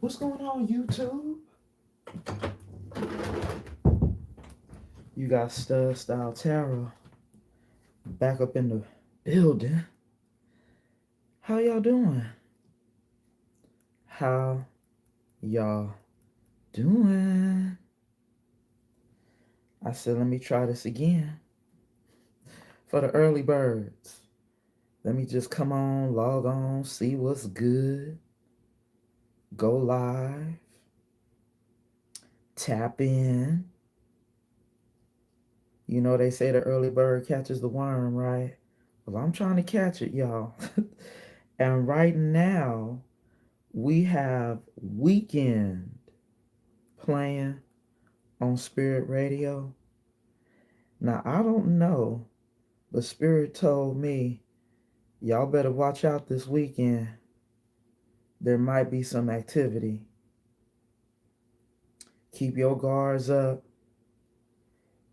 What's going on, YouTube? You got StudStyle Tarot back up in the building. How y'all doing? How y'all doing? I said, let me try this again. For the early birds, let me just come on, log on, see what's good. Go live. Tap in. You know they say the early bird catches the worm, right? Well, I'm trying to catch it, y'all. And right now, we have Weekend playing on Spirit Radio. Now, I don't know, but Spirit told me, y'all better watch out this weekend. There might be some activity. Keep your guards up.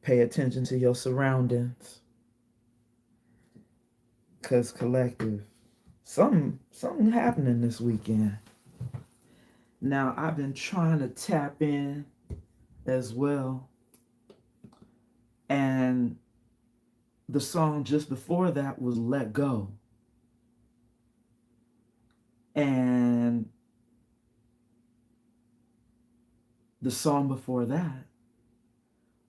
Pay attention to your surroundings. Because collective, something happening this weekend. Now, I've been trying to tap in as well. And the song just before that was Let Go. And the song before that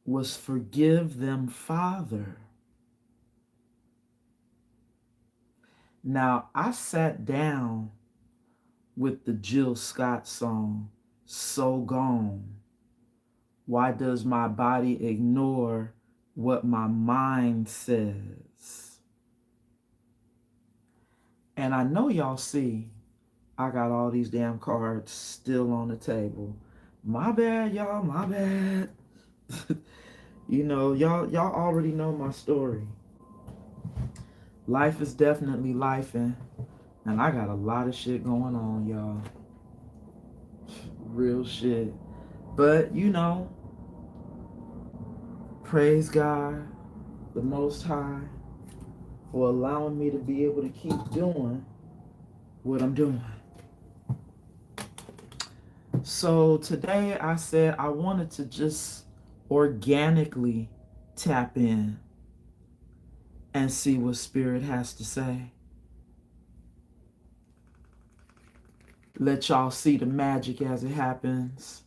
was Forgive Them, Father. Now, I sat down with the Jill Scott song, So Gone. Why does my body ignore what my mind says? And I know y'all see, I got all these damn cards still on the table. My bad, y'all, my bad. You know, y'all already know my story. Life is definitely lifing, and I got a lot of shit going on, y'all. Real shit. But, you know, praise God, the Most High, for allowing me to be able to keep doing what I'm doing. So today I said I wanted to just organically tap in and see what Spirit has to say. Let y'all see the magic as it happens.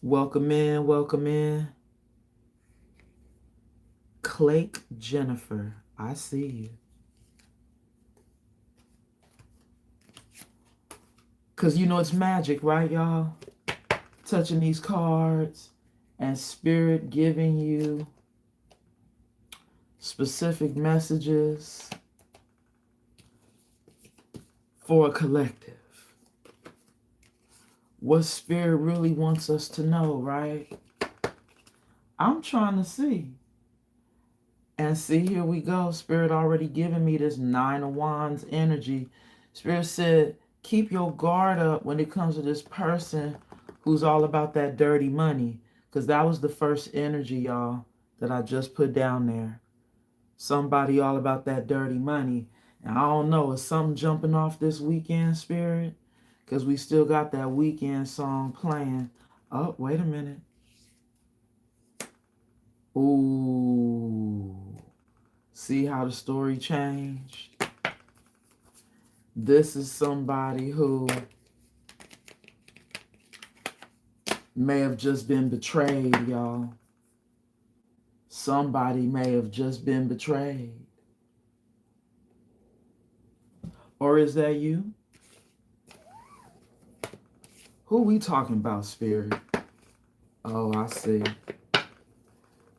Welcome in, welcome in. Clake Jennifer, I see you. Because you know it's magic, right, y'all? Touching these cards and Spirit giving you specific messages for a collective. What Spirit really wants us to know, right? I'm trying to see. And see, here we go. Spirit already giving me this 9 of Wands energy. Spirit said, keep your guard up when it comes to this person who's all about that dirty money. Because that was the first energy, y'all, that I just put down there. Somebody all about that dirty money. And I don't know, is something jumping off this weekend, Spirit? Because we still got that weekend song playing. Oh, wait a minute. Ooh. See how the story changed? This is somebody who may have just been betrayed, y'all. Somebody may have just been betrayed. Or is that you? Who we talking about, Spirit? Oh, I see.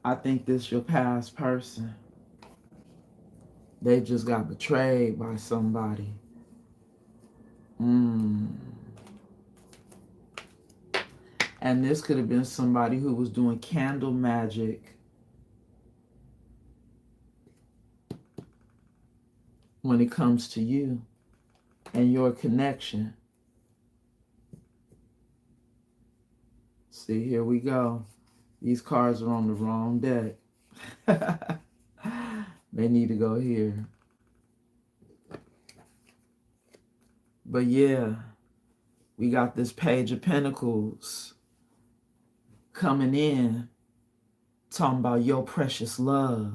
I think this your past person. They just got betrayed by somebody. And this could have been somebody who was doing candle magic when it comes to you and your connection. See, here we go. These cards are on the wrong deck. They need to go here. But yeah, We got this Page of Pentacles coming in, talking about your precious love.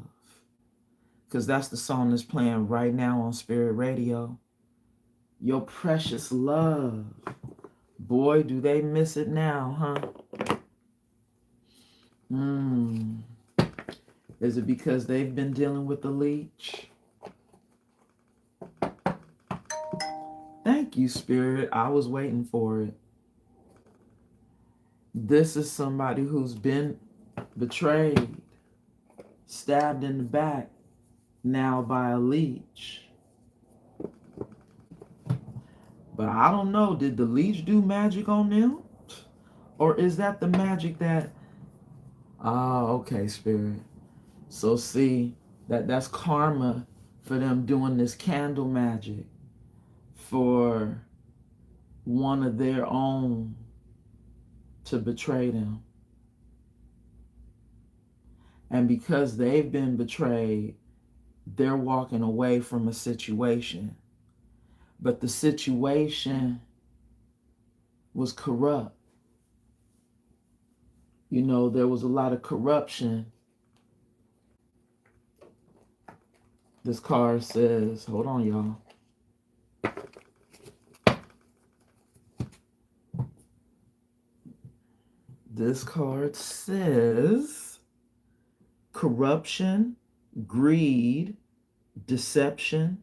Because that's the song that's playing right now on Spirit Radio. Your precious love. Boy, do they miss it now, huh? Is it because they've been dealing with the leech? Thank you, Spirit. I was waiting for it. This is somebody who's been betrayed, stabbed in the back, now by a leech. But I don't know, did the leech do magic on them? Or is that the magic that... okay, Spirit. So see, that's karma for them doing this candle magic for one of their own to betray them. And because they've been betrayed, they're walking away from a situation. But the situation was corrupt. You know, there was a lot of corruption. This card says, hold on, y'all. This card says corruption, greed, deception,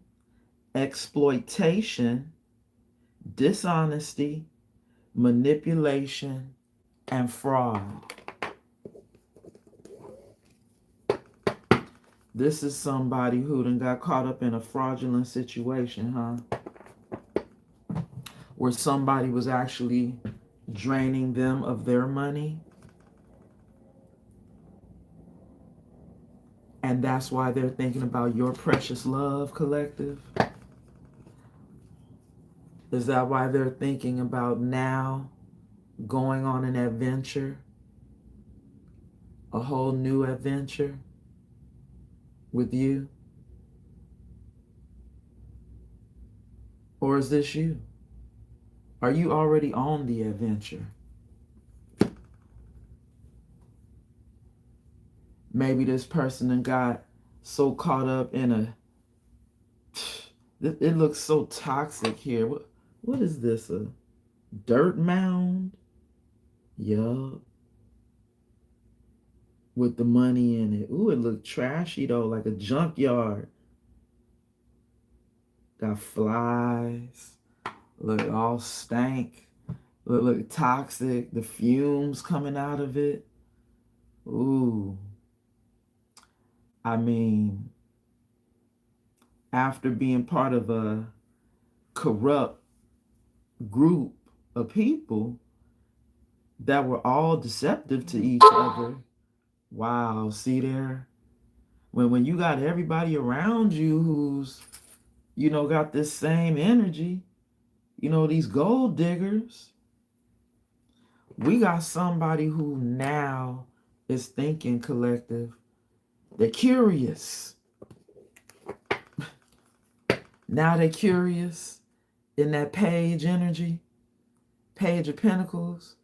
exploitation, dishonesty, manipulation, and fraud. This is somebody who done got caught up in a fraudulent situation, huh? Where somebody was actually draining them of their money. And that's why they're thinking about your precious love, collective. Is that why they're thinking about now going on an adventure? A whole new adventure with you? Or is this you? Are you already on the adventure? Maybe this person done got so caught up in a... It looks so toxic here. What is this? A dirt mound? Yup. With the money in it. Ooh, it looked trashy though, like a junkyard. Got flies. Look all stank. Look toxic. The fumes coming out of it. Ooh. I mean, after being part of a corrupt group of people that were all deceptive to each other. Wow, see there? When you got everybody around you who's, you know, got this same energy, you know, these gold diggers, we got somebody who now is thinking, collective. They're curious. Now they're curious in that page energy, Page of Pentacles.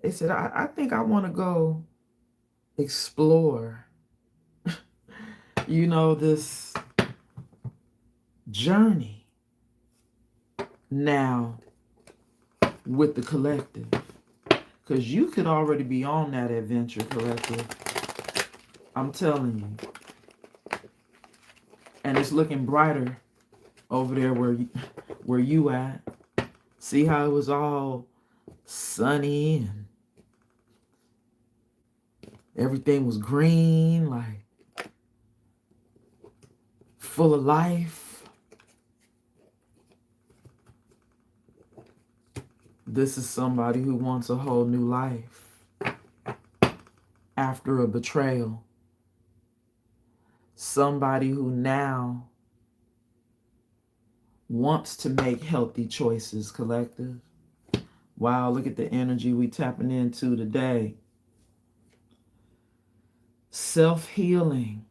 They said, I think I want to go explore, you know, this journey now with the collective. Because you could already be on that adventure, collective. I'm telling you. And it's looking brighter over there where you at. See how it was all sunny and everything was green, like full of life. This is somebody who wants a whole new life after a betrayal. Somebody who now wants to make healthy choices, collective. Wow, look at the energy we tapping into today. Self-healing,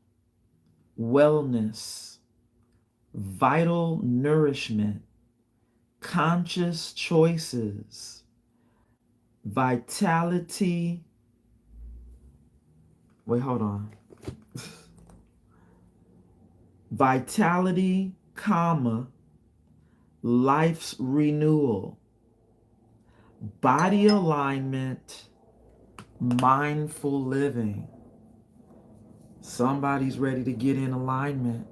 wellness, vital nourishment, conscious choices, vitality. Wait, hold on. Vitality, comma, life's renewal, body alignment, mindful living. Somebody's ready to get in alignment.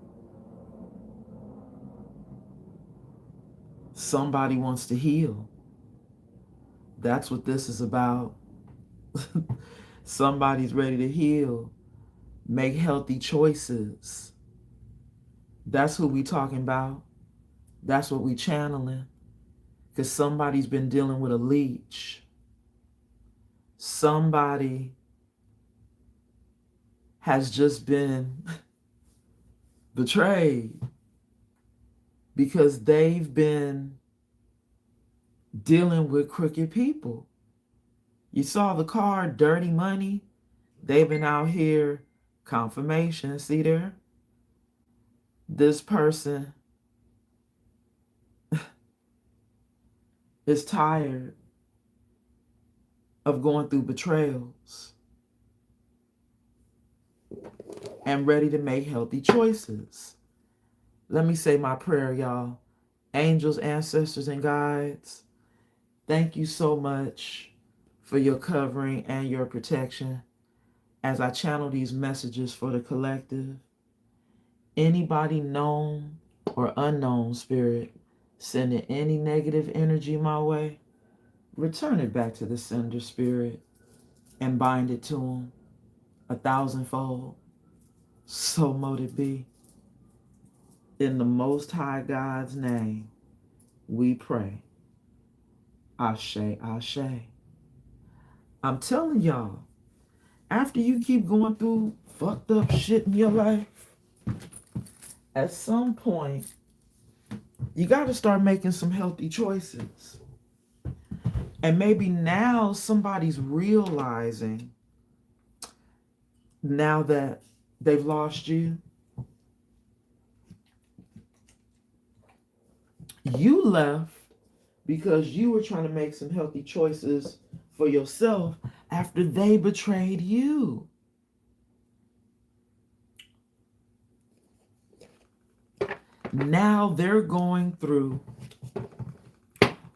Somebody wants to heal. That's what this is about. Somebody's ready to heal, make healthy choices. That's who we talking about. That's what we channeling. Because somebody's been dealing with a leech. Somebody has just been betrayed because they've been dealing with crooked people. You saw the card, dirty money. They've been out here, confirmation, see there? This person is tired of going through betrayals and ready to make healthy choices. Let me say my prayer, y'all. Angels, ancestors, and guides, thank you so much for your covering and your protection as I channel these messages for the collective. Anybody known or unknown, spirit, sending any negative energy my way, return it back to the sender, spirit, and bind it to them 1,000-fold. So mote it be. In the Most High God's name, we pray. Ashe, Ashe. I'm telling y'all, after you keep going through fucked up shit in your life, at some point, you got to start making some healthy choices. And maybe now somebody's realizing, now that they've lost you, you left because you were trying to make some healthy choices for yourself after they betrayed you. Now they're going through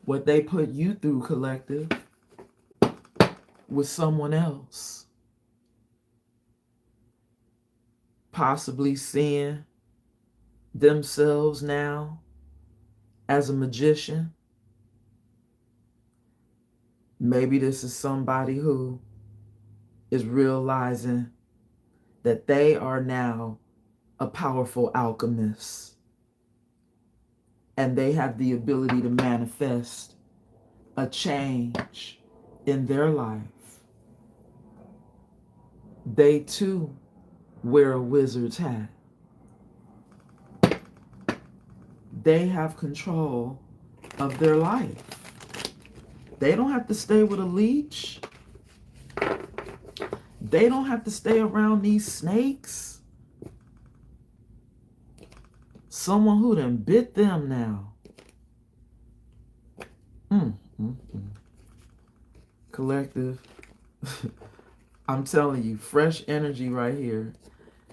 what they put you through, collective, with someone else. Possibly seeing themselves now as a magician. Maybe this is somebody who is realizing that they are now a powerful alchemist. And they have the ability to manifest a change in their life. They too wear a wizard's hat. They have control of their life. They don't have to stay with a leech. They don't have to stay around these snakes. Someone who done bit them now. Collective. I'm telling you, fresh energy right here.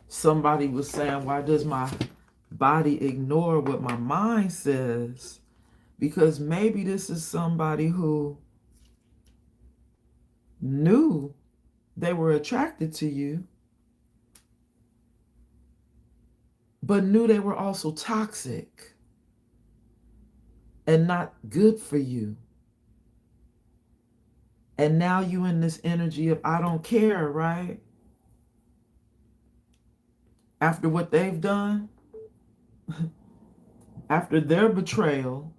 Somebody was saying, why does my body ignore what my mind says? Because maybe this is somebody who knew they were attracted to you, but knew they were also toxic and not good for you. And now you in this energy of I don't care, right? After what they've done, after their betrayal,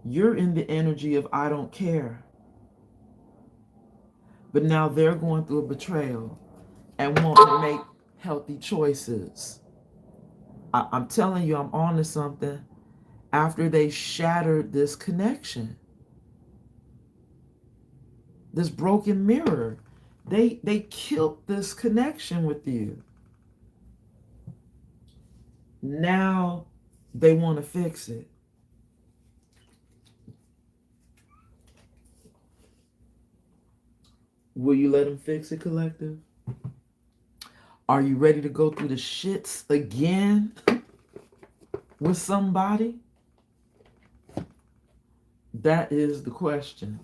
you're in the energy of I don't care. But now they're going through a betrayal and want to make healthy choices. I'm telling you, I'm on to something. After they shattered this connection, this broken mirror, they killed this connection with you. Now they want to fix it. Will you let them fix it, collective? Are you ready to go through the shits again with somebody? That is the question.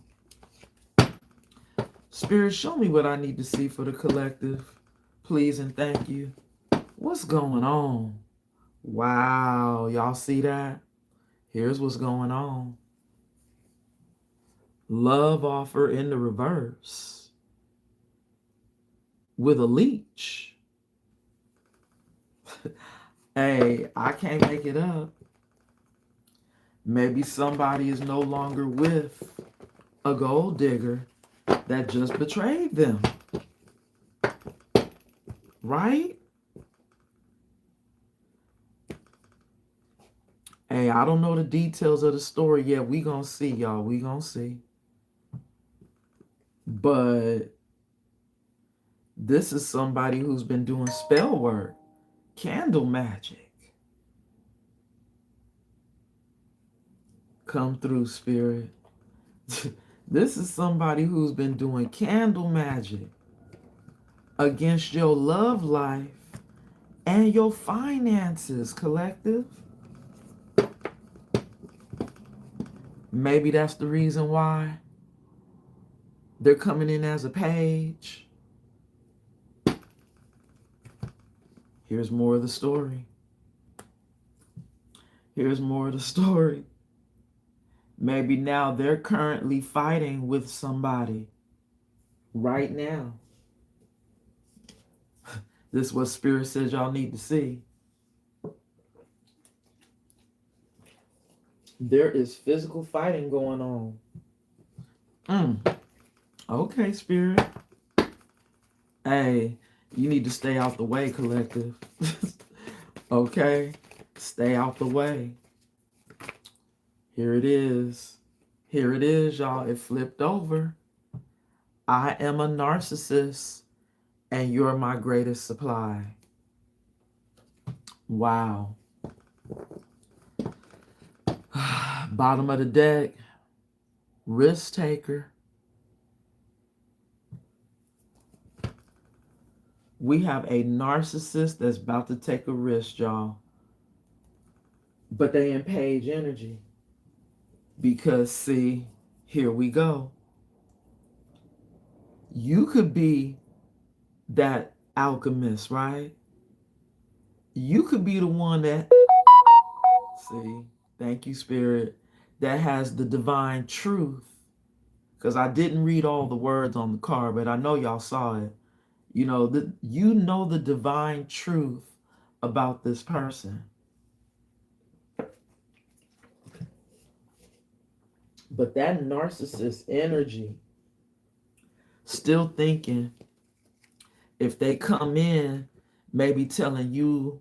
Spirit, show me what I need to see for the collective. Please and thank you. What's going on? Wow, y'all see that? Here's what's going on. Love offer in the reverse with a leech. Hey, I can't make it up. Maybe somebody is no longer with a gold digger that just betrayed them. Right? Hey, I don't know the details of the story yet. We gonna see, y'all. We gonna see. But this is somebody who's been doing spell work, candle magic. Come through, Spirit. This is somebody who's been doing candle magic against your love life and your finances, collective. Maybe that's the reason why they're coming in as a page. Here's more of the story. Here's more of the story. Maybe now they're currently fighting with somebody right now. This is what Spirit says y'all need to see. There is physical fighting going on. Okay, Spirit. Hey, you need to stay out the way, collective. Okay? Stay out the way. Here it is. Here it is, y'all. It flipped over. I am a narcissist, and you're my greatest supply. Wow. Bottom of the deck. Risk taker. We have a narcissist that's about to take a risk, y'all. But they in page energy. Because, see, here we go. You could be that alchemist, right? You could be the one that, see, thank you, Spirit, that has the divine truth. Because I didn't read all the words on the card, but I know y'all saw it. You know the divine truth about this person. But that narcissist energy, still thinking if they come in, maybe telling you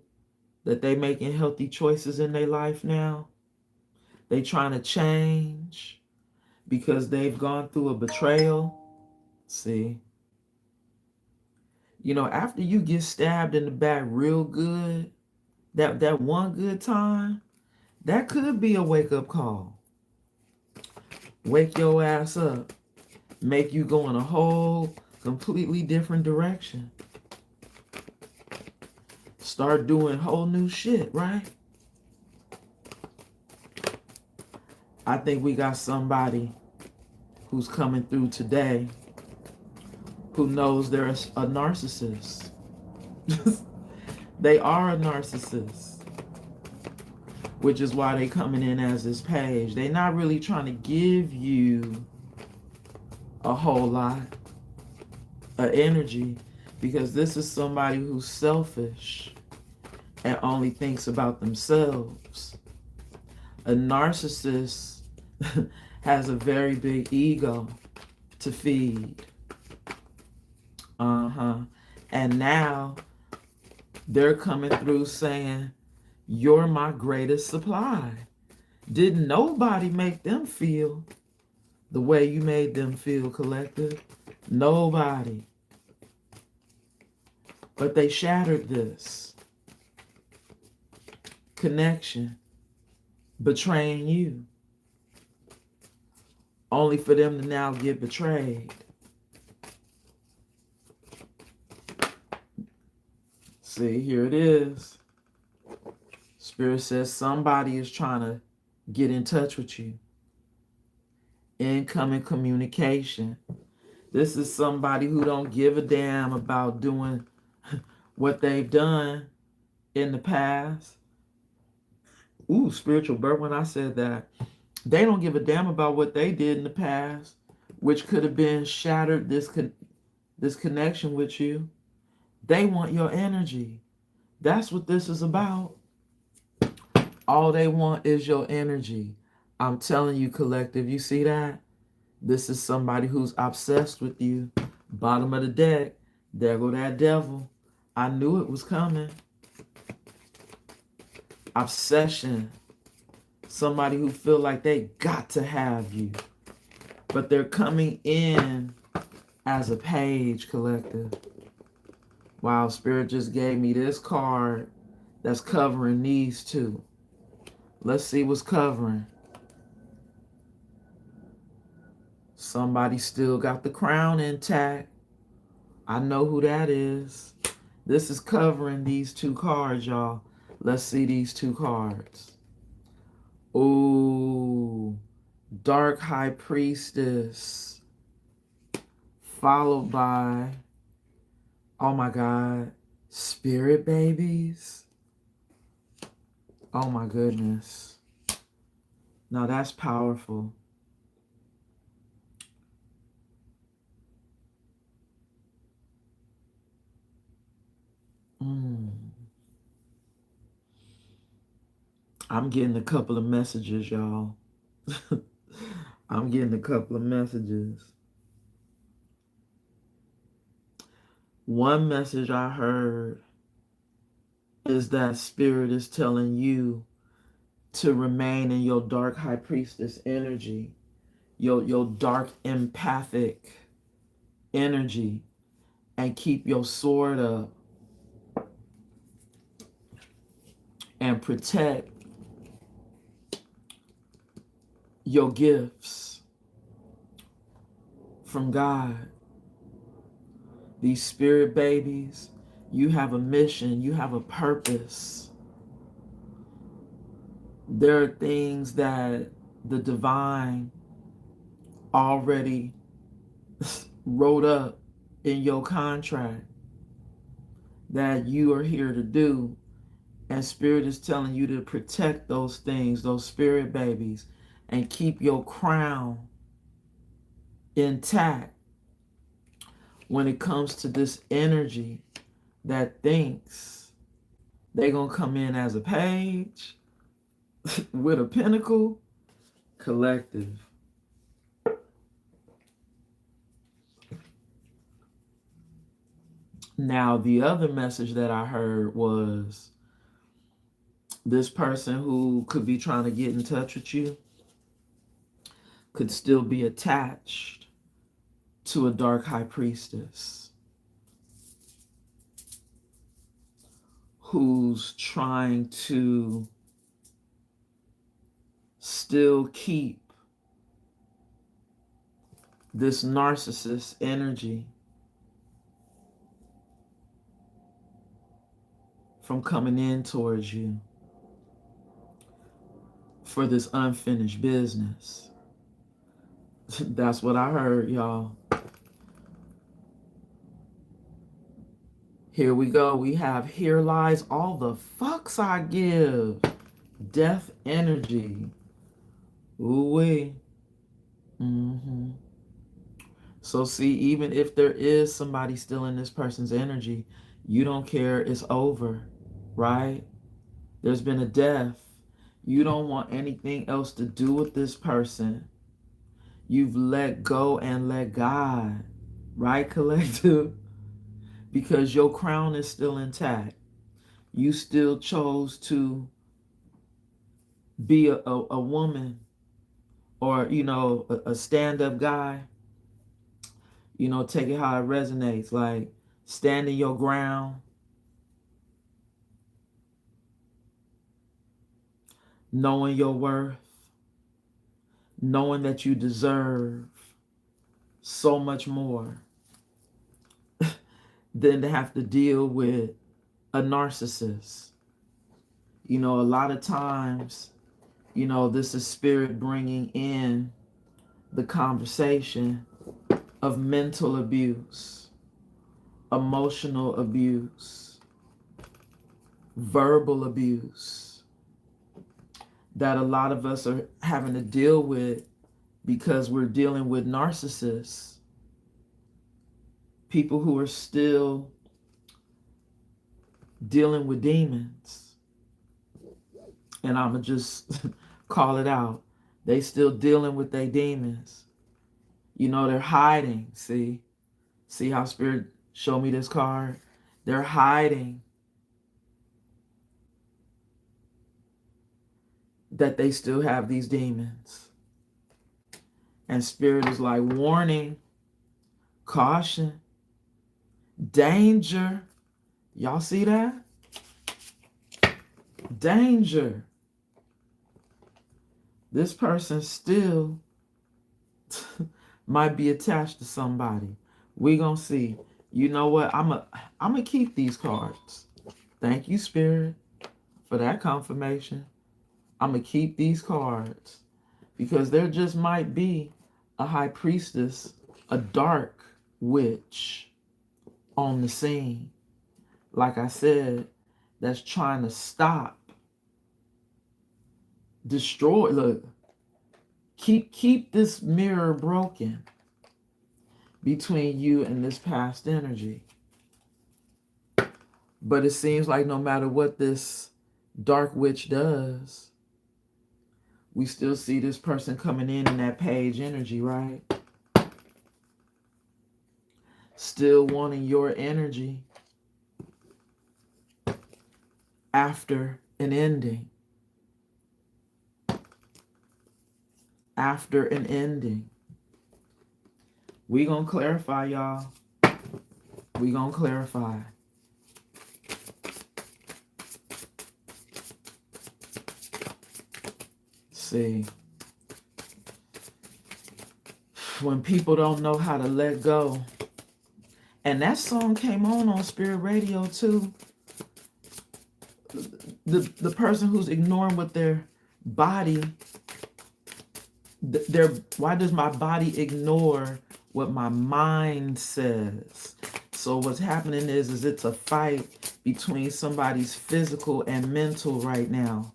that they making healthy choices in their life now, they trying to change because they've gone through a betrayal. See, you know, after you get stabbed in the back real good, that one good time, that could be a wake-up call. Wake your ass up. Make you go in a whole completely different direction. Start doing whole new shit, right? I think we got somebody who's coming through today who knows they're a narcissist. They are a narcissist, which is why they coming in as this page. They're not really trying to give you a whole lot of energy, because this is somebody who's selfish and only thinks about themselves. A narcissist has a very big ego to feed. And now they're coming through saying, you're my greatest supply. Didn't nobody make them feel the way you made them feel, collective? Nobody. But they shattered this connection, betraying you, only for them to now get betrayed. See, here it is. Spirit says somebody is trying to get in touch with you. Incoming communication. This is somebody who don't give a damn about doing what they've done in the past. Ooh, spiritual birth when I said that. They don't give a damn about what they did in the past, which could have been shattered this connection with you. They want your energy. That's what this is about. All they want is your energy. I'm telling you, collective, you see that? This is somebody who's obsessed with you. Bottom of the deck. There go that devil. I knew it was coming. Obsession. Somebody who feel like they got to have you. But they're coming in as a page, collective. Wow, Spirit just gave me this card that's covering these two. Let's see what's covering. Somebody still got the crown intact. I know who that is. This is covering these two cards, y'all. Let's see these two cards. Ooh, Dark High Priestess. Followed by, oh my God, Spirit Babies. Oh my goodness. Now that's powerful. I'm getting a couple of messages, y'all. I'm getting a couple of messages. One message I heard is that Spirit is telling you to remain in your dark high priestess energy, your dark empathic energy, and keep your sword up and protect your gifts from God. These spirit babies, you have a mission, you have a purpose. There are things that the divine already wrote up in your contract that you are here to do. And Spirit is telling you to protect those things, those spirit babies, and keep your crown intact when it comes to this energy that thinks they're going to come in as a page with a pinnacle. Collective. Now, the other message that I heard was this person who could be trying to get in touch with you could still be attached to a dark high priestess who's trying to still keep this narcissist energy from coming in towards you for this unfinished business. That's what I heard, y'all. Here we go. We have here lies all the fucks I give. Death energy. Ooh-wee. So see, even if there is somebody still in this person's energy, you don't care. It's over, right? There's been a death. You don't want anything else to do with this person. You've let go and let God, right, collective? Because your crown is still intact. You still chose to be a woman or, a stand-up guy. Take it how it resonates. Like, standing your ground. Knowing your worth. Knowing that you deserve so much more than to have to deal with a narcissist. You know, a lot of times, you know, this is spirit bringing in the conversation of mental abuse, emotional abuse, verbal abuse that a lot of us are having to deal with because we're dealing with narcissists, people who are still dealing with demons. And I'm going to just call it out. They still dealing with their demons. You know, they're hiding. See how Spirit showed me this card? They're hiding that they still have these demons. And Spirit is like, warning, caution, danger. Y'all see that? Danger. This person still might be attached to somebody. We gonna see. You know what? I'm gonna keep these cards. Thank you, Spirit, for that confirmation. I'm gonna keep these cards because there just might be a high priestess, a dark witch on the scene. Like I said, that's trying to stop, destroy. Look, keep this mirror broken between you and this past energy. But it seems like no matter what this dark witch does, we still see this person coming in that page energy, right? Still wanting your energy after an ending. After an ending. We gonna clarify, y'all. We gonna clarify. See, when people don't know how to let go, and that song came on Spirit Radio too. The person who's ignoring what their body, why does my body ignore what my mind says? So what's happening is it's a fight between somebody's physical and mental right now.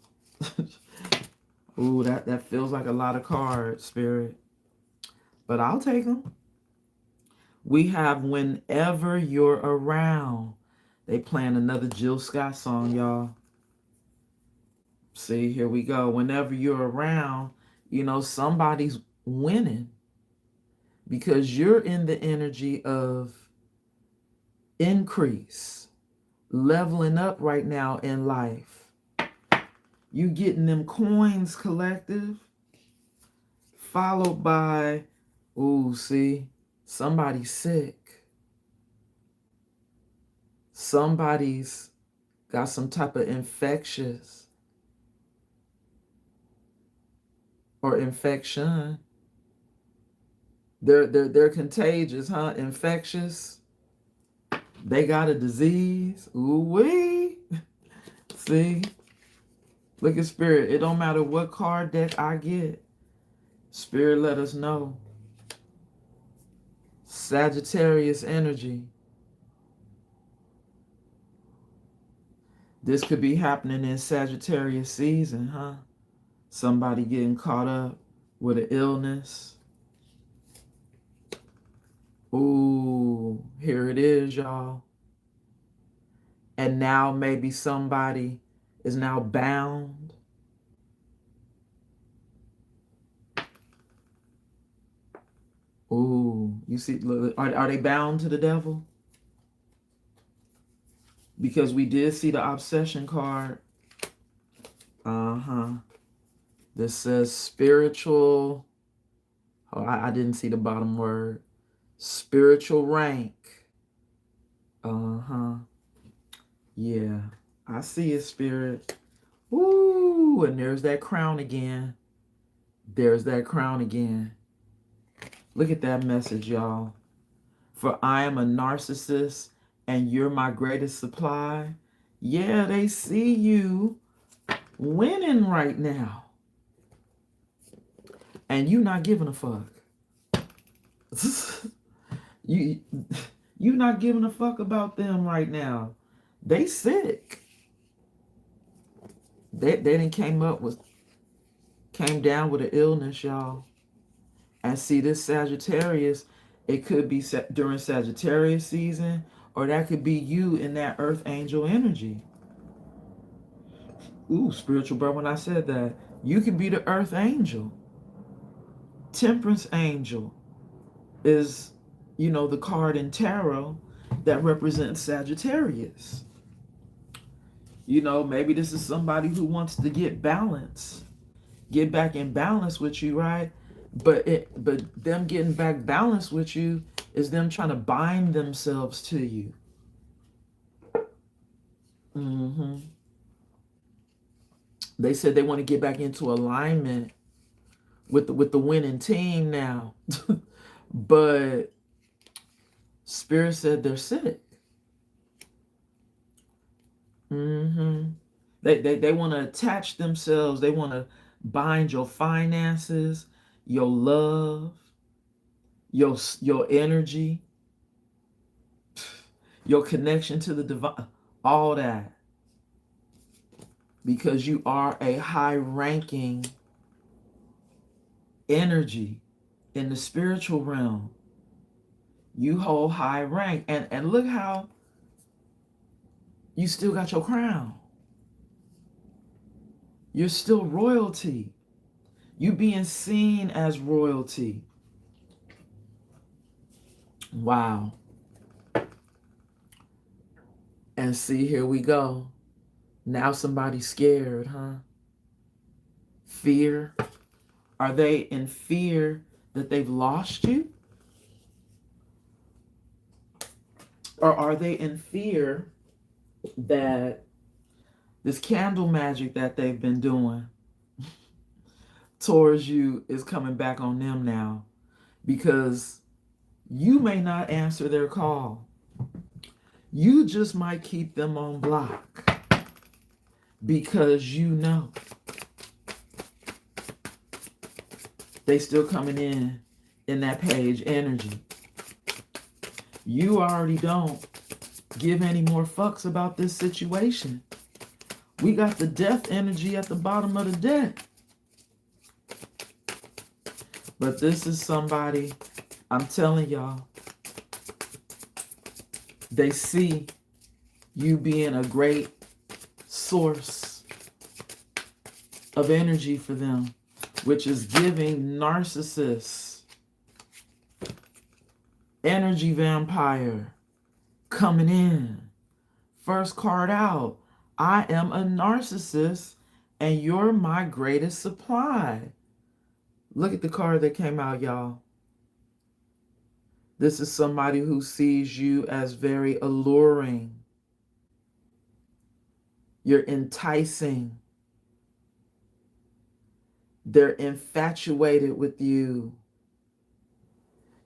Ooh, that feels like a lot of cards, Spirit. But I'll take them. We have Whenever You're Around. They playing another Jill Scott song, y'all. See, here we go. Whenever you're around, you know, somebody's winning because you're in the energy of increase, leveling up right now in life. You getting them coins, collective, followed by, ooh, see, somebody's sick. Somebody's got some type of infectious or infection. They're contagious, huh? Infectious. They got a disease. Ooh wee. See? Look at Spirit. It don't matter what card deck I get. Spirit let us know. Sagittarius energy. This could be happening in Sagittarius season, huh? Somebody getting caught up with an illness. Ooh, here it is, y'all. And now maybe somebody is now bound. Ooh, you see, look, are they bound to the devil? Because we did see the obsession card. This says spiritual. Oh, I didn't see the bottom word. Spiritual rank. Yeah, I see it, Spirit. Ooh, and there's that crown again. There's that crown again. Look at that message, y'all. For I am a narcissist and you're my greatest supply. Yeah, they see you winning right now. And you not giving a fuck. you you not giving a fuck about them right now. They sick. They didn't came down with an illness, y'all. And see, this Sagittarius, it could be during Sagittarius season, or that could be you in that Earth Angel energy. Ooh, spiritual bro, when I said that, you can be the Earth Angel. Temperance Angel is, the card in tarot that represents Sagittarius. Maybe this is somebody who wants to get back in balance with you, right? But them getting back balance with you is them trying to bind themselves to you. hmm They said they want to get back into alignment with the winning team now, but Spirit said they're sick. hmm They want to attach themselves. They want to bind your finances, your love, your energy, your connection to the divine, all that, because you are a high-ranking energy in the spiritual realm. You hold high rank, and look how you still got your crown. You're still royalty. You being seen as royalty. Wow. And see, here we go. Now somebody's scared, huh? Fear. Are they in fear that they've lost you? Or are they in fear that this candle magic that they've been doing towards you is coming back on them now? Because you may not answer their call. You just might keep them on block because they still coming in that page energy. You already don't give any more fucks about this situation. We got the death energy at the bottom of the deck. But this is somebody, I'm telling y'all, they see you being a great source of energy for them, which is giving narcissists, energy vampire, coming in. First card out. I am a narcissist and you're my greatest supply. Look at the card that came out, y'all. This is somebody who sees you as very alluring. You're enticing. They're infatuated with you.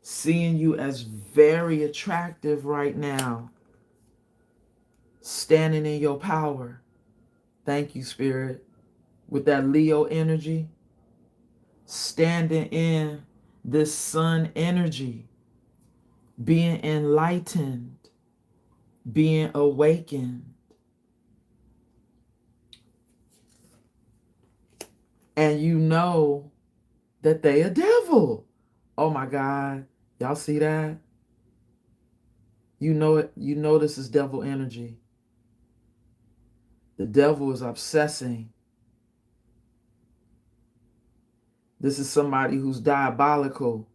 Seeing you as very attractive right now. Standing in your power. Thank you, Spirit. With that Leo energy. Standing in this sun energy. Being enlightened. Being awakened. And you know that they a devil. Oh my God. Y'all see that? You know it. You know this is devil energy. The devil is obsessing. This is somebody who's diabolical.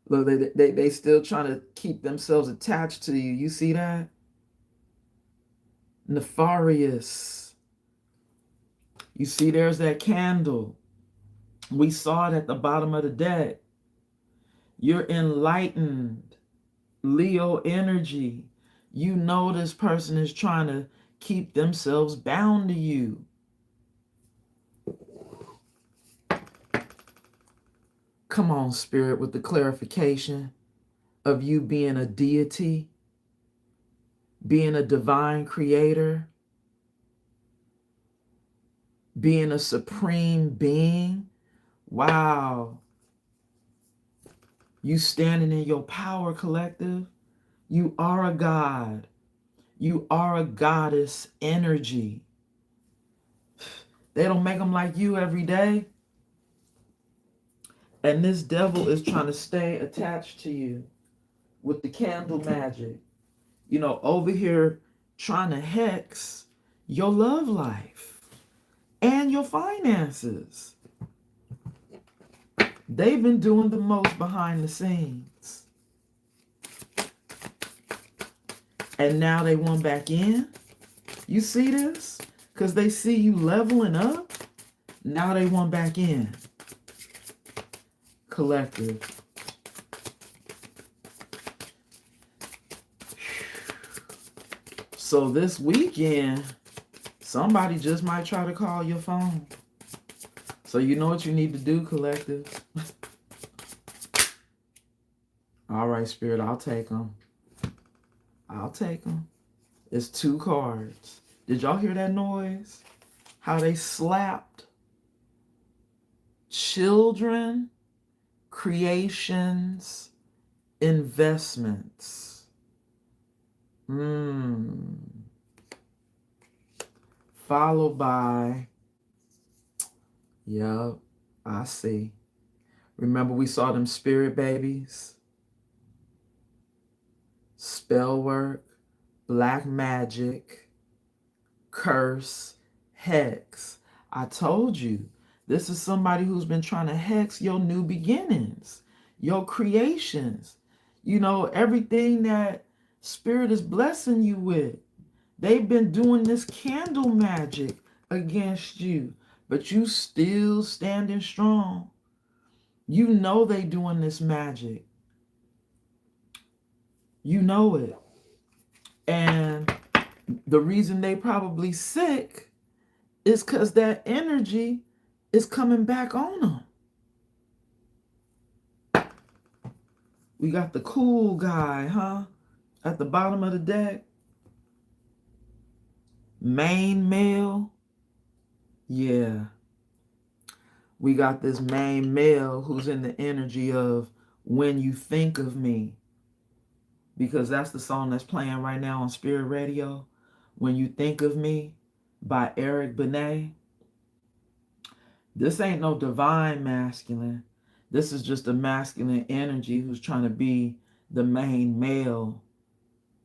Look, they still trying to keep themselves attached to you. You see that? Nefarious. You see there's that candle. We saw it at the bottom of the deck. You're enlightened. Leo energy. You know this person is trying to keep themselves bound to you. Come on, Spirit, with the clarification of you being a deity, being a divine creator, being a supreme being. Wow. You standing in your power, collective. You are a god. You are a goddess energy. They don't make them like you every day. And this devil is trying to stay attached to you with the candle magic. You know, over here trying to hex your love life and your finances. They've been doing the most behind the scenes. And now they want back in. You see this? Because they see you leveling up. Now they want back in. Collective. So this weekend, somebody just might try to call your phone. So you know what you need to do, collective. All right, Spirit, I'll take them. I'll take them. It's 2 cards. Did y'all hear that noise? How they slapped children, creations, investments. Followed by, yep, I see. Remember we saw them spirit babies? Spell work, black magic, curse, hex. I told you, this is somebody who's been trying to hex your new beginnings, your creations. You know, everything that Spirit is blessing you with. They've been doing this candle magic against you, but you still standing strong. You know they doing this magic. You know it. And the reason they probably sick is because that energy is coming back on them. We got the cool guy, huh? At the bottom of the deck. Main male. Yeah. We got this main male who's in the energy of When You Think of Me. Because that's the song that's playing right now on Spirit Radio. When You Think of Me by Eric Benet. This ain't no divine masculine. This is just a masculine energy who's trying to be the main male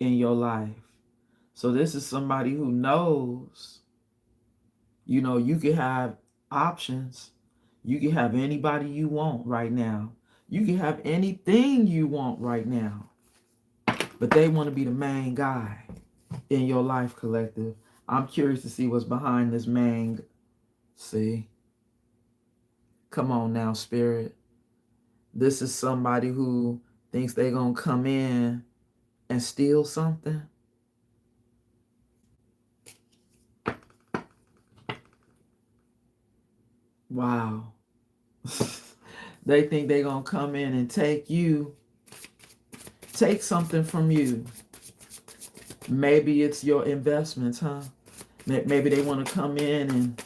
in your life. So this is somebody who knows, you know, you can have options. You can have anybody you want right now. You can have anything you want right now. But they want to be the main guy in your life, collective. I'm curious to see what's behind this main. See? Come on now, Spirit. This is somebody who thinks they're going to come in and steal something. Wow. They think they're going to come in and take something from you. Maybe it's your investments, huh? Maybe they want to come in and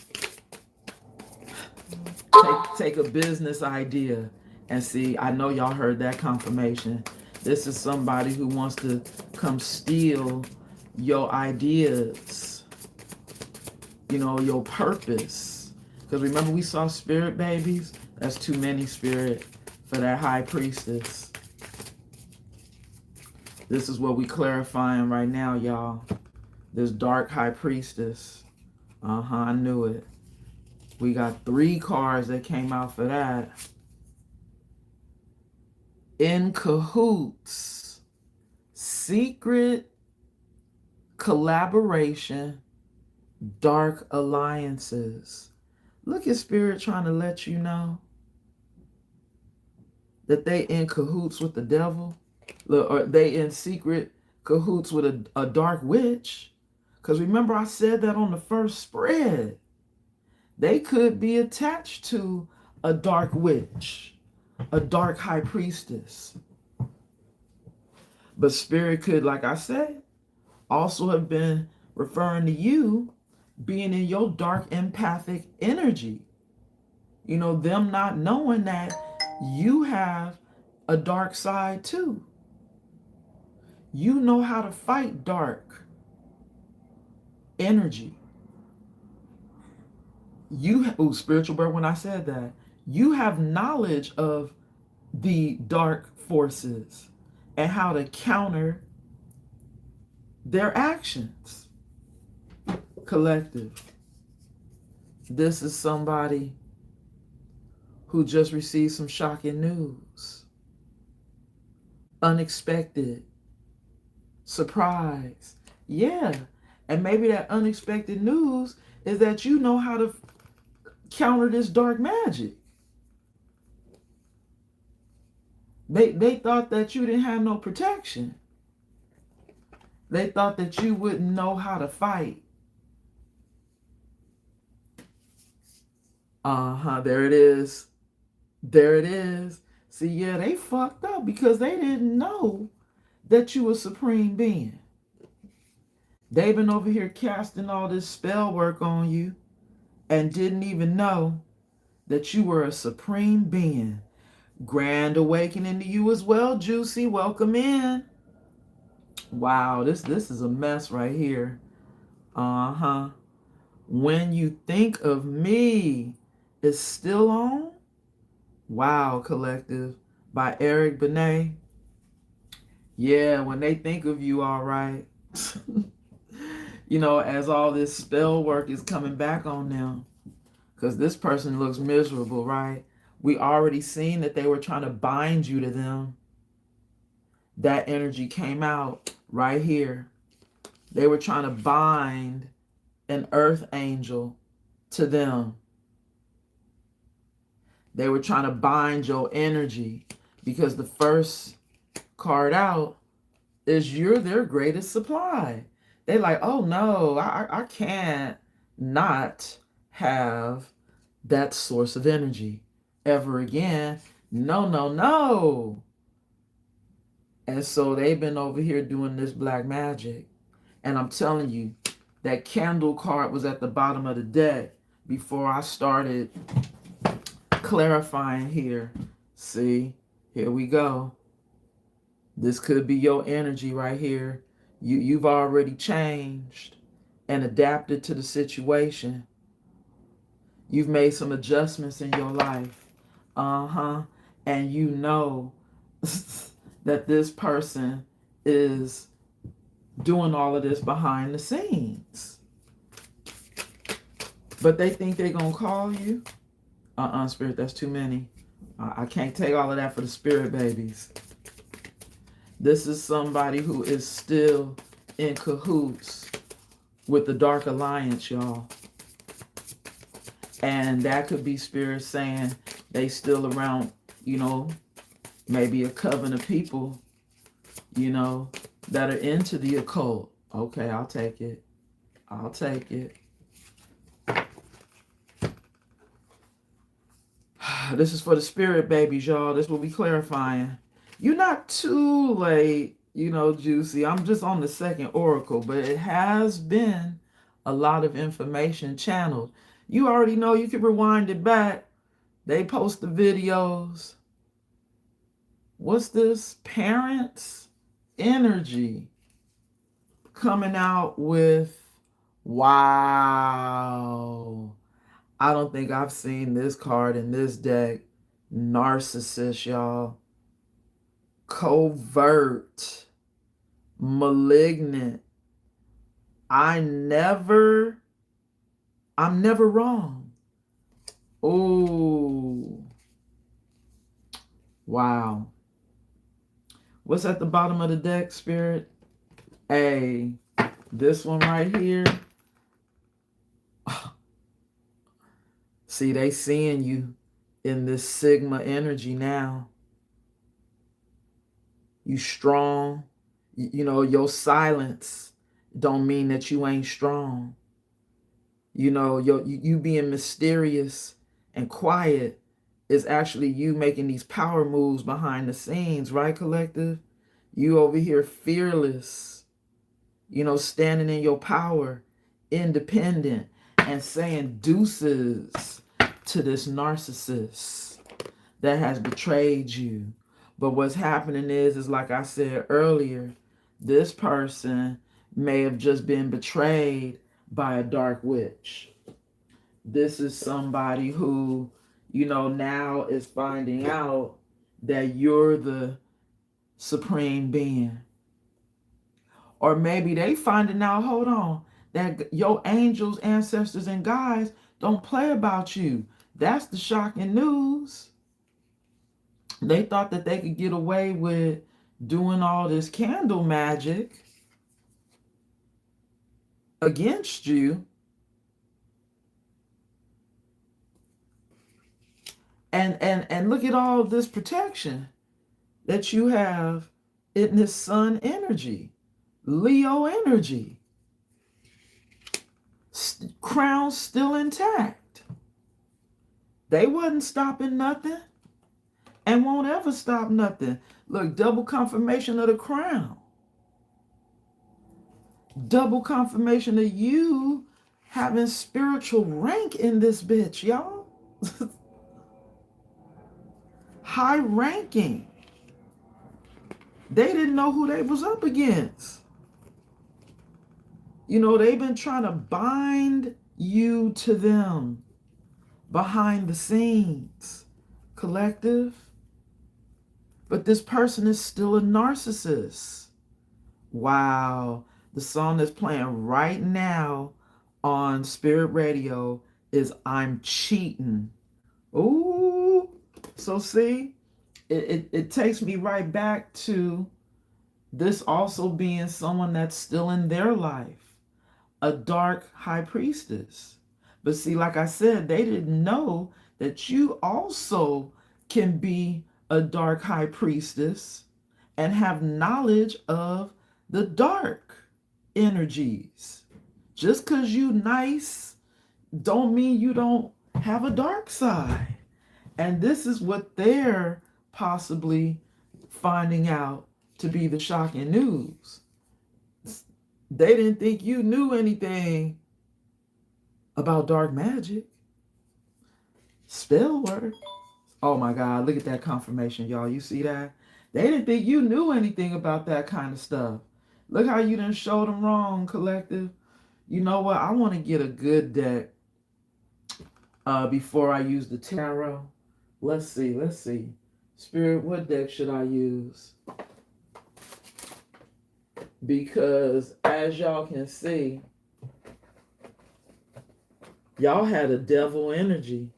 take a business idea and see. I know y'all heard that confirmation. This is somebody who wants to come steal your ideas, you know, your purpose. Because remember we saw spirit babies? That's too many, Spirit, for that high priestess. This is what we clarifying right now, y'all. This dark high priestess. I knew it. We got 3 cards that came out for that. In cahoots. Secret collaboration. Dark alliances. Look at Spirit trying to let you know that they in cahoots with the devil. Or they in secret cahoots with a dark witch. Because remember I said that on the first spread. They could be attached to a dark witch, a dark high priestess. But Spirit could, like I said, also have been referring to you being in your dark empathic energy. You know, them not knowing that you have a dark side too. You know how to fight dark energy. Spiritual bird, when I said that, you have knowledge of the dark forces and how to counter their actions. Collective. This is somebody who just received some shocking news. Unexpected. Surprise. Yeah. And maybe that unexpected news is that you know how to counter this dark magic. They thought that you didn't have no protection. They thought that you wouldn't know how to fight. There it is. There it is. See, yeah, they fucked up because they didn't know that you were supreme being. They've been over here casting all this spell work on you and didn't even know that you were a supreme being. Grand awakening to you as well, Juicy. Welcome in. Wow, this is a mess right here. When you think of me, it's still on. Wow, Collective by Eric Benet. Yeah, when they think of you, all right. You know, as all this spell work is coming back on them, because this person looks miserable, right? We already seen that they were trying to bind you to them. That energy came out right here. They were trying to bind an earth angel to them. They were trying to bind your energy because the first card out is you're their greatest supply. They like, oh no, I can't not have that source of energy ever again. No, no, no. And so they've been over here doing this black magic. And I'm telling you, that candle card was at the bottom of the deck before I started clarifying here. See, here we go. This could be your energy right here. You've already changed and adapted to the situation. You've made some adjustments in your life. And you know that this person is doing all of this behind the scenes. But they think they're going to call you. Spirit, that's too many. I can't take all of that for the spirit babies. This is somebody who is still in cahoots with the Dark Alliance, y'all. And that could be spirit saying they still around, you know, maybe a coven of people, you know, that are into the occult. Okay, I'll take it. I'll take it. This is for the spirit babies, y'all. This will be clarifying. You're not too late, you know, Juicy. I'm just on the second oracle, but it has been a lot of information channeled. You already know you can rewind it back. They post the videos. What's this? Parents energy coming out with, wow. I don't think I've seen this card in this deck. Narcissist, y'all. Covert. Malignant. I'm never wrong. Oh. Wow. What's at the bottom of the deck, Spirit? Hey, this one right here. See, they seeing you in this Sigma energy now. You strong. You know, your silence don't mean that you ain't strong. You know, you being mysterious and quiet is actually you making these power moves behind the scenes, right, Collective? You over here fearless. Standing in your power, independent, and saying deuces to this narcissist that has betrayed you. But what's happening is like I said earlier, this person may have just been betrayed by a dark witch. This is somebody who, now is finding out that you're the supreme being. Or maybe they finding out, hold on, that your angels, ancestors, and guides don't play about you. That's the shocking news. They thought that they could get away with doing all this candle magic against you. And look at all this protection that you have in this sun energy, Leo energy. Crown still intact. They wasn't stopping nothing and won't ever stop nothing. Look, double confirmation of the crown. Double confirmation of you having spiritual rank in this bitch, y'all. High ranking. They didn't know who they was up against. They've been trying to bind you to them behind the scenes, collective. But this person is still a narcissist. Wow. The song that's playing right now on Spirit Radio is I'm Cheating. Ooh. So see, it takes me right back to this also being someone that's still in their life. A dark high priestess. But see, like I said, they didn't know that you also can be a dark high priestess and have knowledge of the dark energies. Just because you nice don't mean you don't have a dark side. And this is what they're possibly finding out to be the shocking news. They didn't think you knew anything about dark magic. Spell work. Oh my God, look at that confirmation, y'all. You see that? They didn't think you knew anything about that kind of stuff. Look how you done showed them wrong, collective. You know what? I want to get a good deck before I use the tarot. Let's see. Spirit, what deck should I use? Because as y'all can see, y'all had a devil energy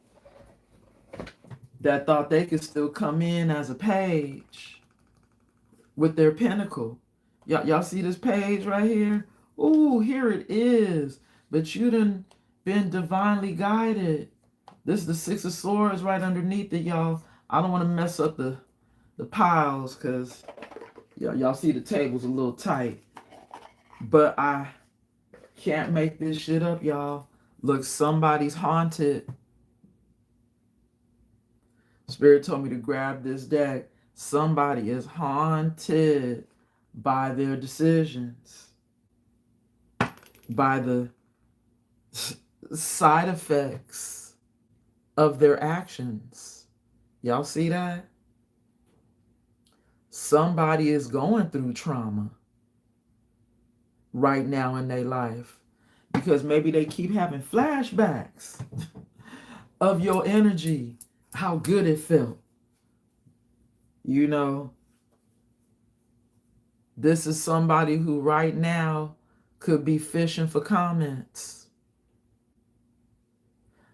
that thought they could still come in as a page with their pentacle. Y'all see this page right here? Ooh, here it is. But you done been divinely guided. This is the Six of Swords right underneath it, y'all. I don't want to mess up the piles because y'all see the table's a little tight. But I can't make this shit up, y'all. Look, somebody's haunted. Spirit told me to grab this deck. Somebody is haunted by their decisions, by the side effects of their actions. Y'all see that? Somebody is going through trauma right now in their life because maybe they keep having flashbacks of your energy, how good it felt. This is somebody who right now could be fishing for comments.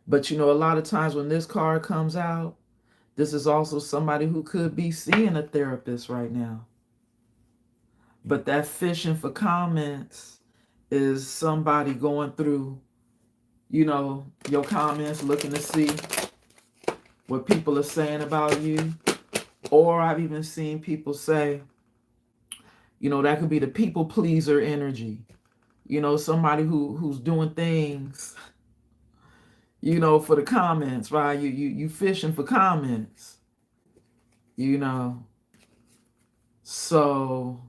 But a lot of times when this card comes out, this is also somebody who could be seeing a therapist right now. But that fishing for comments is somebody going through, your comments, looking to see what people are saying about you. Or I've even seen people say, that could be the people pleaser energy. Somebody who's doing things, for the comments, right? You fishing for comments, So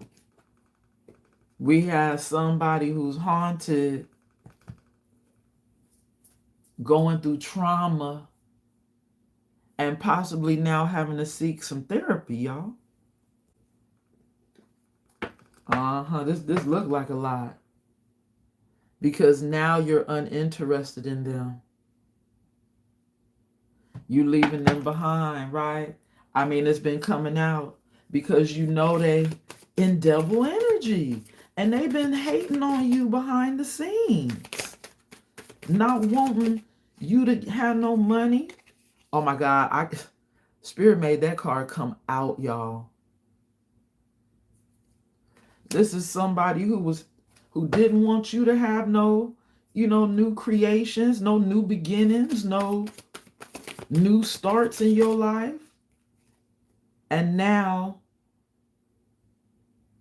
We have somebody who's haunted, going through trauma, and possibly now having to seek some therapy, y'all. This look like a lot. Because now you're uninterested in them. You leaving them behind, right? I mean, it's been coming out because you know they in devil energy. And they've been hating on you behind the scenes. Not wanting you to have no money. Oh my God, Spirit made that card come out, y'all. This is somebody who didn't want you to have no, new creations, no new beginnings, no new starts in your life. And now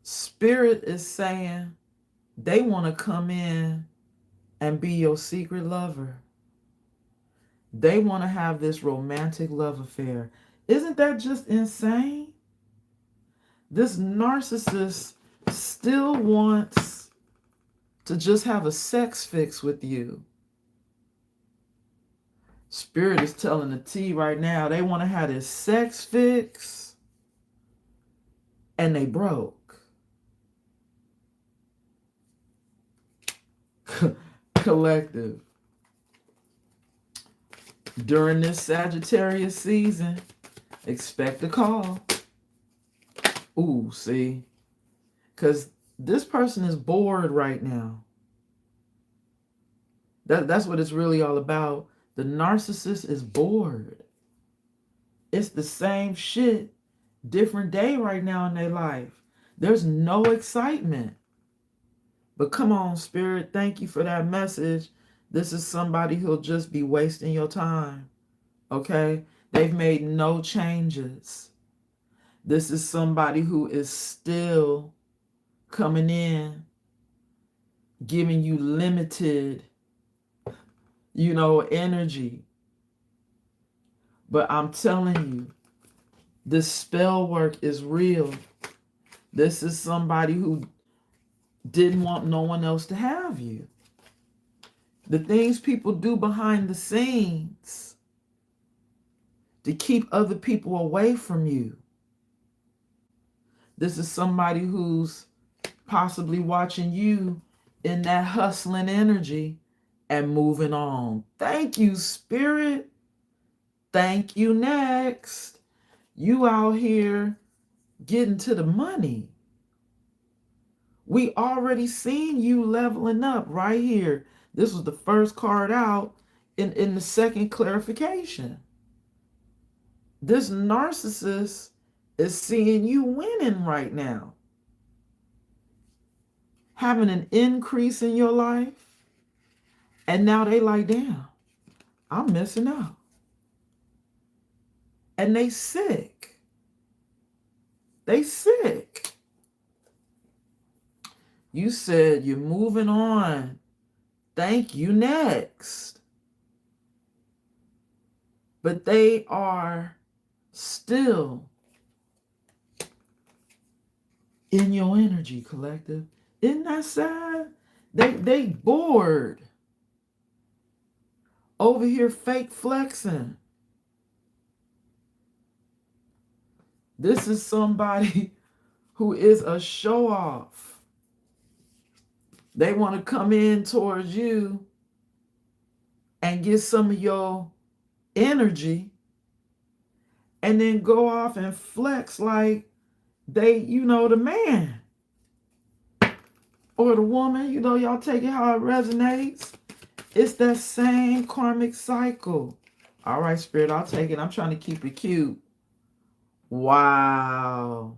Spirit is saying they want to come in and be your secret lover. They want to have this romantic love affair. Isn't that just insane? This narcissist still wants to just have a sex fix with you. Spirit is telling the T right now, they want to have this sex fix and they broke. Collective. During this Sagittarius season, expect a call. Ooh, see? Because this person is bored right now. That's what it's really all about. The narcissist is bored. It's the same shit, different day right now in their life. There's no excitement. But come on, Spirit, thank you for that message. This is somebody who'll just be wasting your time. Okay? They've made no changes. This is somebody who is still coming in, giving you limited, energy. But I'm telling you, this spell work is real. This is somebody who didn't want no one else to have you. The things people do behind the scenes to keep other people away from you. This is somebody who's possibly watching you in that hustling energy and moving on. Thank you, Spirit. Thank you, next. You out here getting to the money. We already seen you leveling up right here. This was the first card out in the second clarification. This narcissist is seeing you winning right now. Having an increase in your life. And now they like, damn, I'm missing out. And they sick. They sick. You said you're moving on. Thank you, next. But they are still in your energy, collective. Isn't that sad? They bored. Over here fake flexing. This is somebody who is a show off. They want to come in towards you and get some of your energy and then go off and flex like they, the man or the woman, y'all take it how it resonates. It's that same karmic cycle. All right, Spirit, I'll take it. I'm trying to keep it cute. Wow.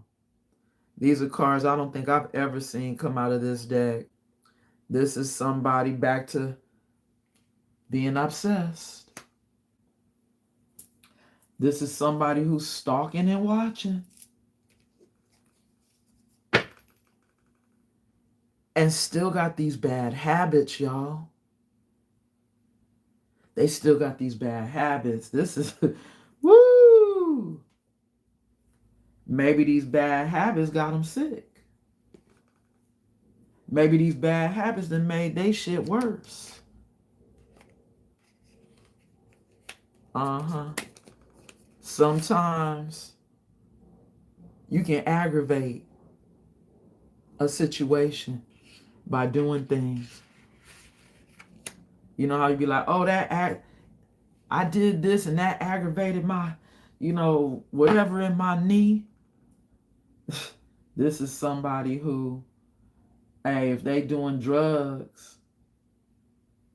These are cards I don't think I've ever seen come out of this deck. This is somebody back to being obsessed. This is somebody who's stalking and watching. And still got these bad habits, y'all. They still got these bad habits. This is, woo! Maybe these bad habits got them sick. Maybe these bad habits that made they shit worse. Sometimes you can aggravate a situation by doing things. You know how you be like, oh, I did this and that aggravated my, whatever in my knee. This is somebody who, hey, if they doing drugs,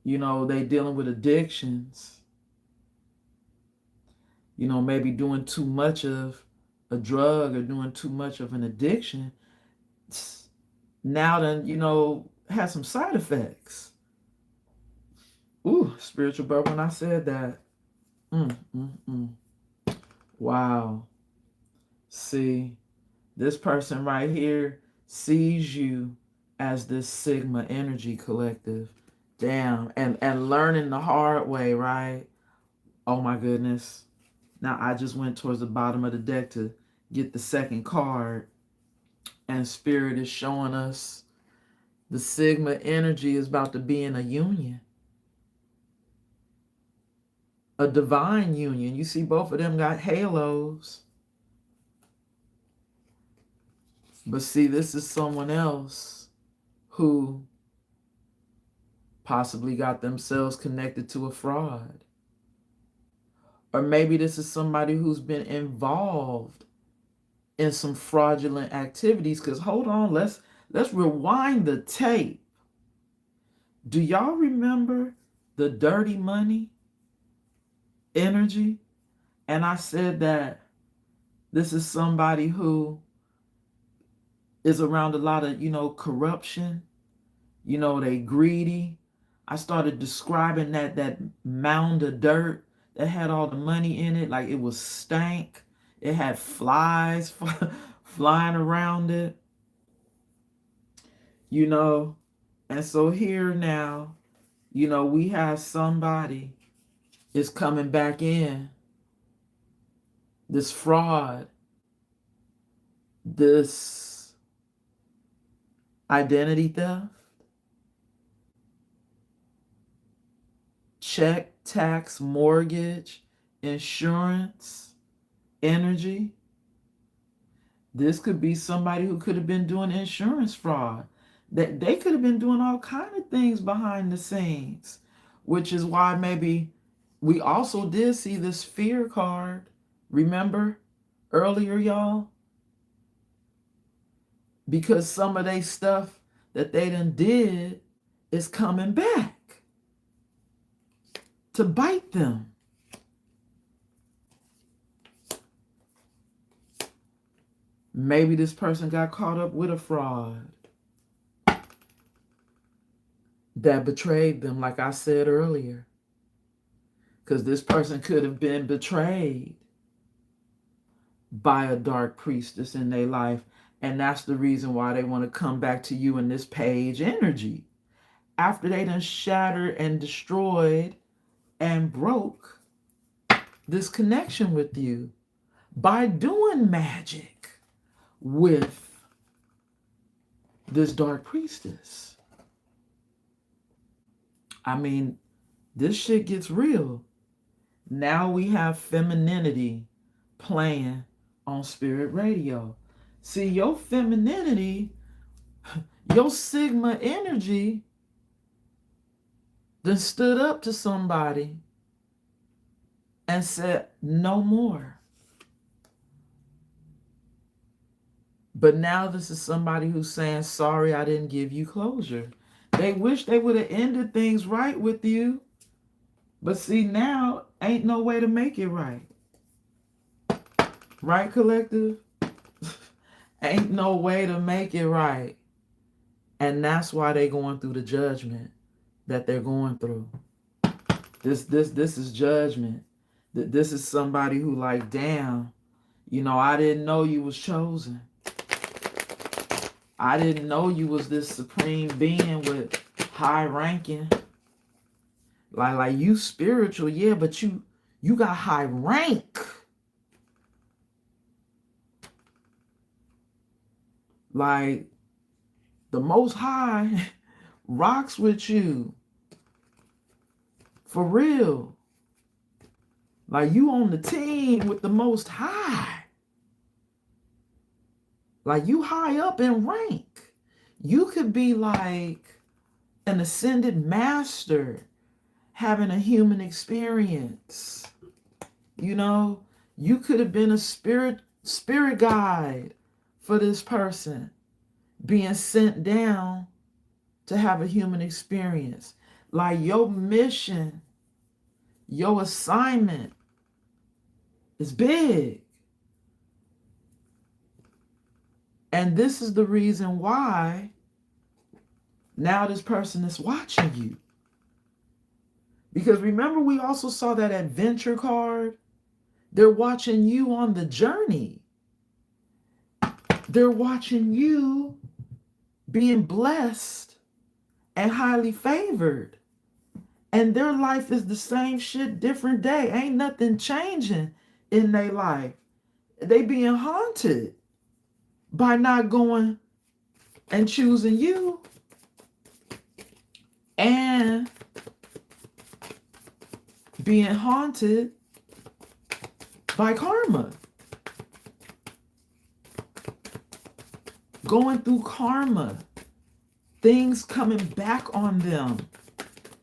they dealing with addictions, maybe doing too much of a drug or doing too much of an addiction, now then, has some side effects. Ooh, spiritual birth when I said that. Wow. See, this person right here sees you as this Sigma energy collective. Damn. And learning the hard way, right? Oh my goodness. Now I just went towards the bottom of the deck to get the second card. And Spirit is showing us the Sigma energy is about to be in a union. A divine union. You see both of them got halos. But see, this is someone else who possibly got themselves connected to a fraud. Or maybe this is somebody who's been involved in some fraudulent activities. Because hold on, let's rewind the tape. Do y'all remember the dirty money energy? And I said that this is somebody who is around a lot of, corruption. They greedy. I started describing that mound of dirt that had all the money in it, like it was stank. It had flies flying around it. And so here now, we have somebody is coming back in. This fraud, this identity theft, check, tax, mortgage, insurance, energy. This could be somebody who could have been doing insurance fraud. That they could have been doing all kinds of things behind the scenes, which is why maybe we also did see this fear card. Remember earlier, y'all? Because some of their stuff that they done did is coming back to bite them. Maybe this person got caught up with a fraud that betrayed them, like I said earlier. Because this person could have been betrayed by a dark priestess in their life. And that's the reason why they want to come back to you in this page energy. After they done shattered and destroyed and broke this connection with you by doing magic with this dark priestess. I mean, this shit gets real. Now we have femininity playing on Spirit Radio. See, your femininity, your Sigma energy then stood up to somebody and said, no more. But now this is somebody who's saying, sorry, I didn't give you closure. They wish they would have ended things right with you. But see, now ain't no way to make it right. Right, collective? Ain't no way to make it right. And that's why they're going through the judgment that they're going through. This is judgment. This is somebody who like, damn, I didn't know you was chosen. I didn't know you was this supreme being with high ranking. Like you spiritual, yeah, but you got high rank. Like, The Most High rocks with you. For real. Like you on the team with the Most High. Like you high up in rank. You could be like an ascended master having a human experience. You know, you could have been a spirit guide for this person being sent down to have a human experience. Like your mission, your assignment is big. And this is the reason why now this person is watching you. Because remember, we also saw that adventure card. They're watching you on the journey. They're watching you being blessed and highly favored. And their life is the same shit, different day. Ain't nothing changing in their life. They being haunted by not going and choosing you. And being haunted by karma. Going through karma. Things coming back on them.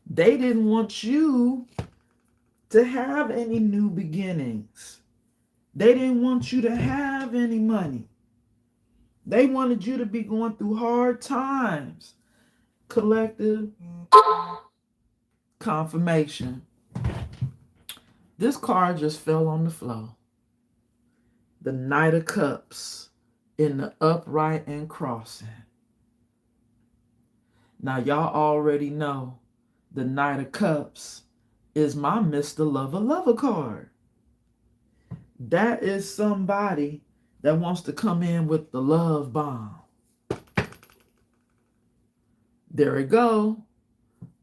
They didn't want you to have any new beginnings. They didn't want you to have any money. They wanted you to be going through hard times. Collective confirmation. This card just fell on the floor. The Knight of Cups in the upright and crossing. Now y'all already know the Knight of Cups is my Mr. Lover card. That is somebody that wants to come in with the love bomb. There we go.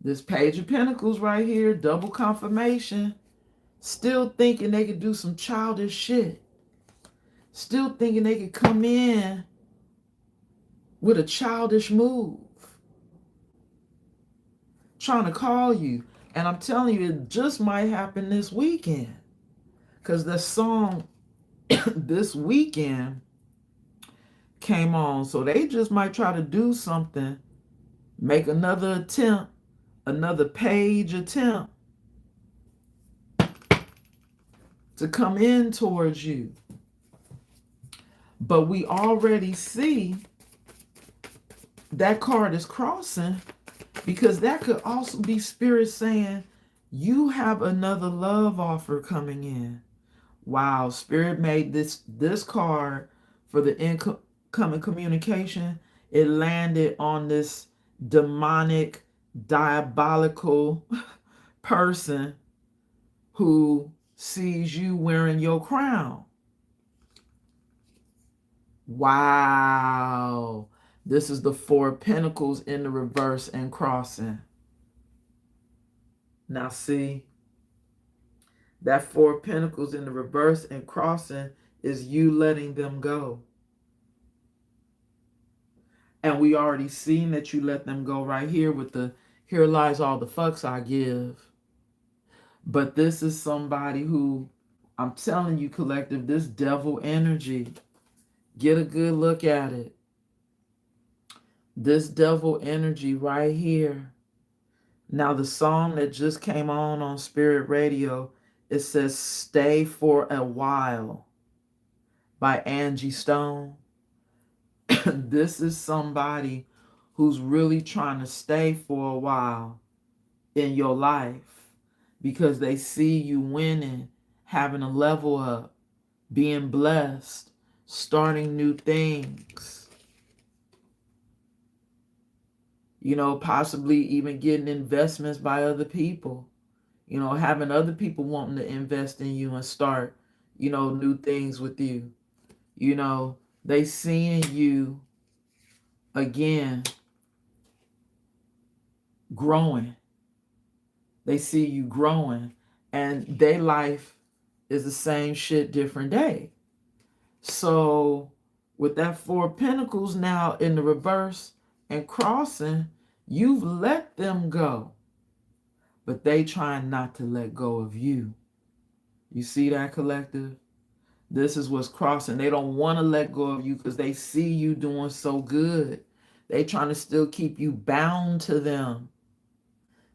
This Page of Pentacles right here, double confirmation. Still thinking they could do some childish shit. Still thinking they could come in with a childish move. Trying to call you. And I'm telling you, it just might happen this weekend. Because the song this weekend came on. So they just might try to do something. Make another attempt. Another page attempt. To come in towards you. But we already see that card is crossing. Because that could also be Spirit saying, you have another love offer coming in. Wow, Spirit made this card for the incoming communication. It landed on this demonic, diabolical person who sees you wearing your crown. Wow. This is the Four of Pentacles in the reverse and crossing. Now see, that Four of Pentacles in the reverse and crossing is you letting them go. And we already seen that you let them go right here with the, here lies all the fucks I give. But this is somebody who, I'm telling you, collective, this devil energy, get a good look at it. This devil energy right here. Now the song that just came on Spirit Radio, it says Stay for a While by Angie Stone. This is somebody who's really trying to stay for a while in your life because they see you winning, having a level up, being blessed, starting new things. You know, possibly even getting investments by other people. You know, having other people wanting to invest in you and start, you know, new things with you. You know, they seeing you again growing. They see you growing. And their life is the same shit, different day. So with that Four of Pentacles now in the reverse and crossing, you've let them go, but they trying not to let go of you. You see that, collective? This is what's crossing. They don't want to let go of you because they see you doing so good. They trying to still keep you bound to them.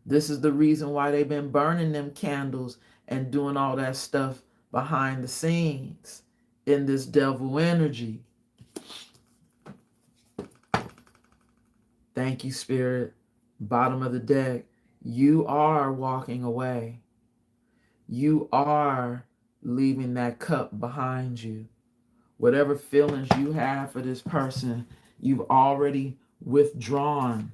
This is the reason why they've been burning them candles and doing all that stuff behind the scenes in this devil energy. Thank you, Spirit. Bottom of the deck. You are walking away. You are leaving that cup behind you. Whatever feelings you have for this person, you've already withdrawn.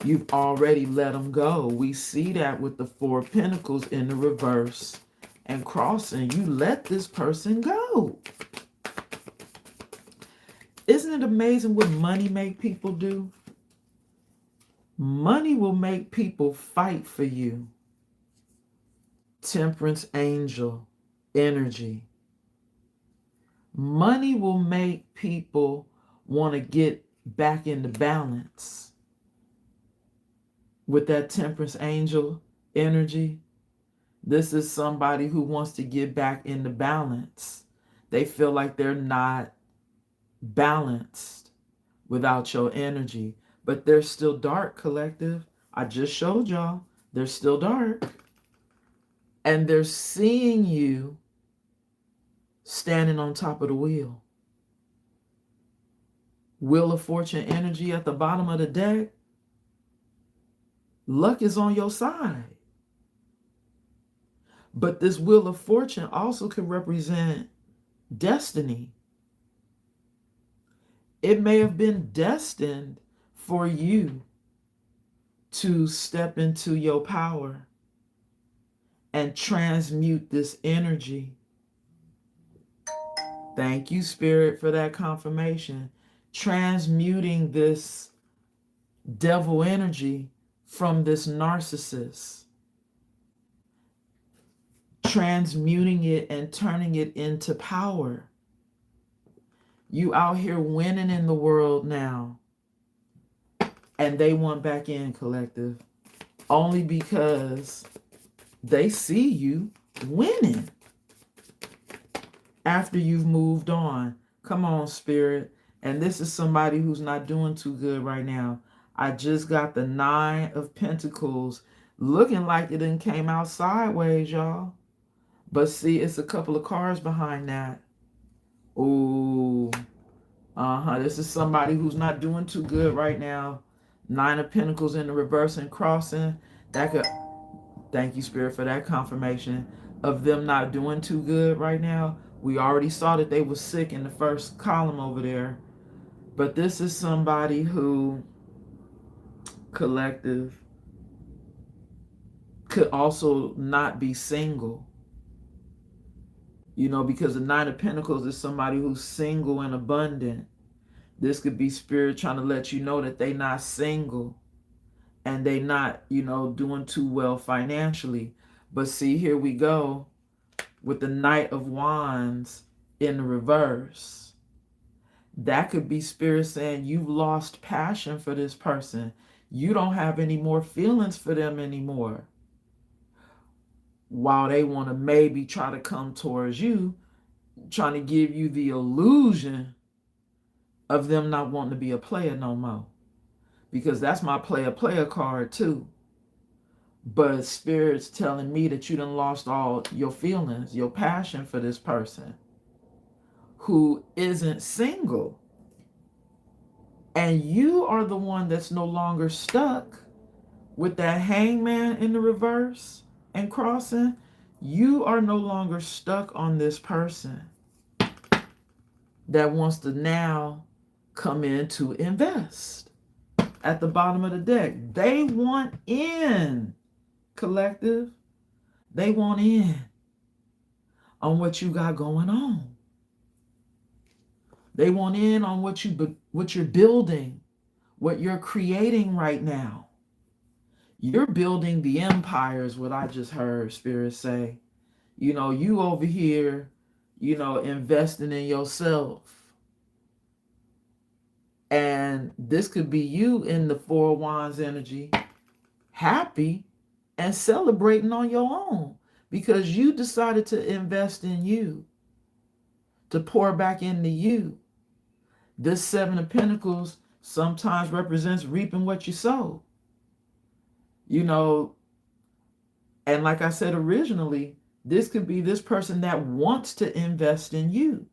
You've already let them go. We see that with the Four of Pentacles in the reverse and crossing. You let this person go. Isn't it amazing what money make people do? Money will make people fight for you. Temperance angel energy. Money will make people want to get back into balance. With that temperance angel energy, this is somebody who wants to get back into balance. They feel like they're not balanced without your energy, but they're still dark, collective. I just showed y'all they're still dark, and they're seeing you standing on top of the wheel. Wheel of Fortune energy at the bottom of the deck. Luck is on your side. But this Wheel of Fortune also can represent destiny. It may have been destined for you to step into your power and transmute this energy. Thank you, Spirit, for that confirmation. Transmuting this devil energy from this narcissist. Transmuting it and turning it into power. You out here winning in the world now. And they want back in, collective. Only because they see you winning. After you've moved on. Come on, Spirit. And this is somebody who's not doing too good right now. I just got the 9 of Pentacles. Looking like it done came out sideways, y'all. But see, it's a couple of cards behind that. Ooh. This is somebody who's not doing too good right now. 9 of Pentacles in the reverse and crossing. That could... Thank you, Spirit, for that confirmation of them not doing too good right now. We already saw that they were sick in the first column over there. But this is somebody who, collective, could also not be single. You know, because the 9 of Pentacles is somebody who's single and abundant. This could be Spirit trying to let you know that they not single. And they not, you know, doing too well financially. But see, here we go with the Knight of Wands in the reverse. That could be Spirit saying you've lost passion for this person. You don't have any more feelings for them anymore. While they want to maybe try to come towards you, trying to give you the illusion of them not wanting to be a player no more. Because that's my player card too. But Spirit's telling me that you done lost all your feelings, your passion for this person who isn't single. And you are the one that's no longer stuck with that Hangman in the reverse and crossing. You are no longer stuck on this person that wants to now come in to invest. At the bottom of the deck, they want in, collective. They want in on what you got going on. They want in on what you're building, what you're creating right now. You're building the empire is what I just heard Spirit say. You know, you over here, you know, investing in yourself. And this could be you in the Four of Wands energy, happy and celebrating on your own because you decided to invest in you, to pour back into you. This Seven of Pentacles sometimes represents reaping what you sow. You know, and like I said originally, this could be this person that wants to invest in you.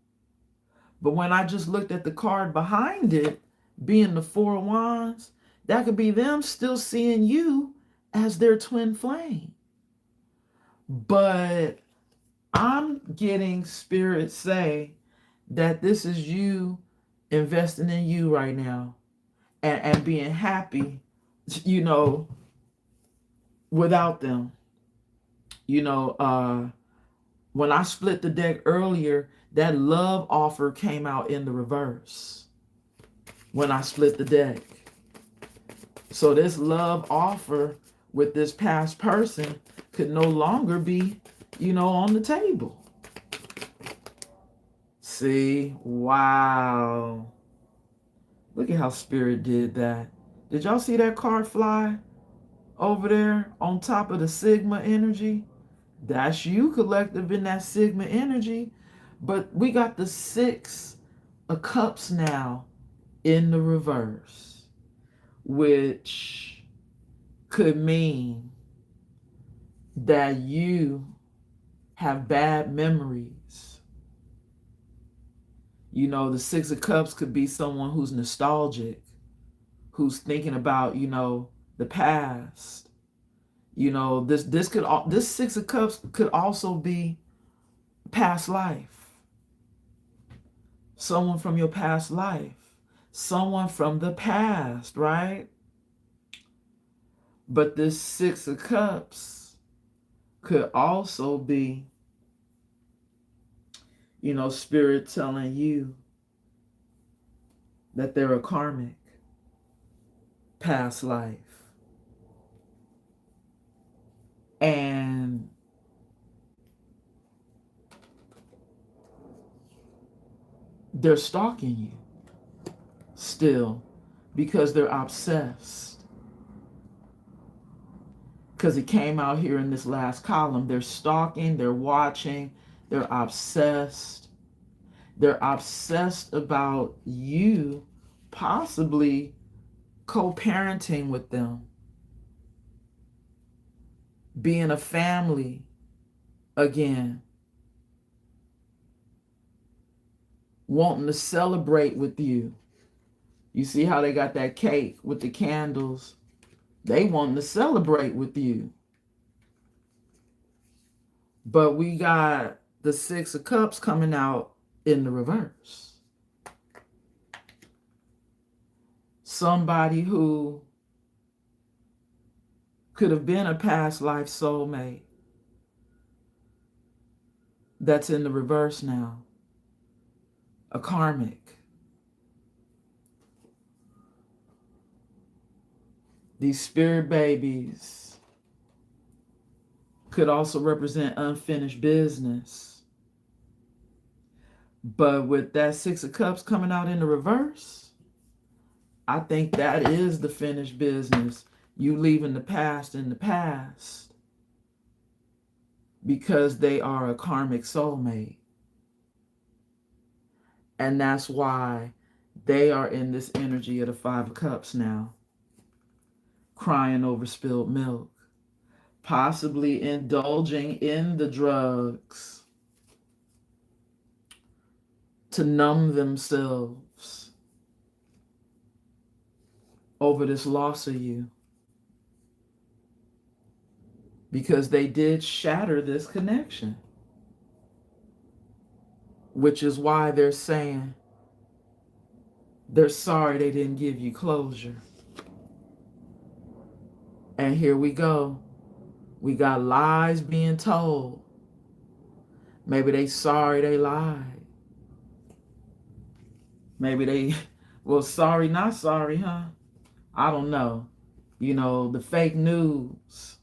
But when I just looked at the card behind it, being the Four of Wands, that could be them still seeing you as their twin flame. But I'm getting spirit say that this is you investing in you right now and being happy, you know, without them. You know, when I split the deck earlier, that love offer came out in the reverse when I split the deck. So this love offer with this past person could no longer be, you know, on the table. See? Wow. Look at how Spirit did that. Did y'all see that card fly over there on top of the Sigma energy? That's you, collective, in that Sigma energy. But we got the Six of Cups now in the reverse, which could mean that you have bad memories. You know, the Six of Cups could be someone who's nostalgic, who's thinking about, you know, the past. You know, this Six of Cups could also be past life. Someone from your past life. Someone from the past, right? But this Six of Cups could also be, you know, Spirit telling you that they're a karmic past life. And they're stalking you still because they're obsessed. Because it came out here in this last column. They're stalking, they're watching, they're obsessed. They're obsessed about you possibly co-parenting with them, being a family again, wanting to celebrate with you. You see how they got that cake with the candles? They wanting to celebrate with you. But we got the Six of Cups coming out in the reverse. Somebody who could have been a past life soulmate that's in the reverse now. A karmic. These spirit babies could also represent unfinished business. But with that Six of Cups coming out in the reverse, I think that is the finished business. You leaving the past in the past because they are a karmic soulmate. And that's why they are in this energy of the Five of Cups now, crying over spilled milk, possibly indulging in the drugs to numb themselves over this loss of you, because they did shatter this connection, which is why they're saying they're sorry they didn't give you closure. And here we go. We got lies being told. Maybe they sorry they lied. Maybe they, well, sorry, not sorry, huh? I don't know. You know, the fake news.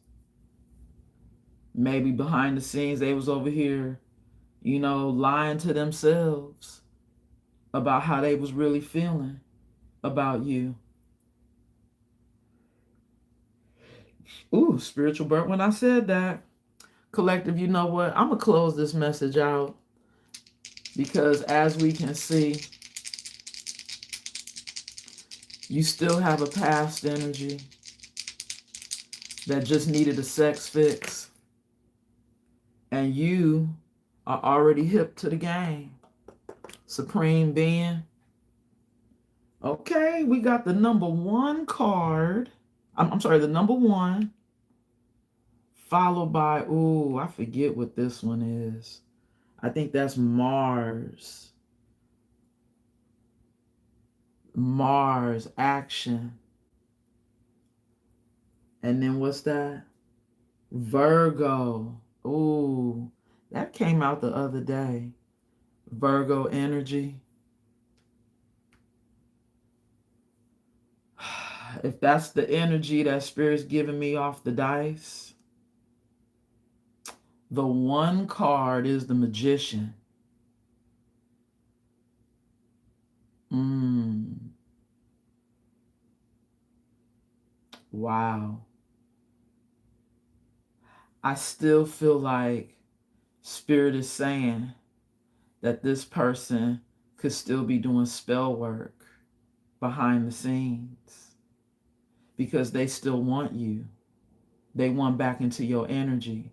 Maybe behind the scenes they was over here, you know, lying to themselves about how they was really feeling about you. Ooh, spiritual birth. When I said that, collective, you know what? I'm going to close this message out because as we can see, you still have a past energy that just needed a sex fix. And you are already hip to the game. Supreme Being. Okay, we got the number 1 card. I'm sorry, the number 1. Followed by, ooh, I forget what this one is. I think that's Mars. Mars, action. And then what's that? Virgo. Ooh, that came out the other day. Virgo energy. If that's the energy that Spirit's giving me off the dice, the 1 card is the Magician. Wow. I still feel like Spirit is saying that this person could still be doing spell work behind the scenes because they still want you. They want back into your energy.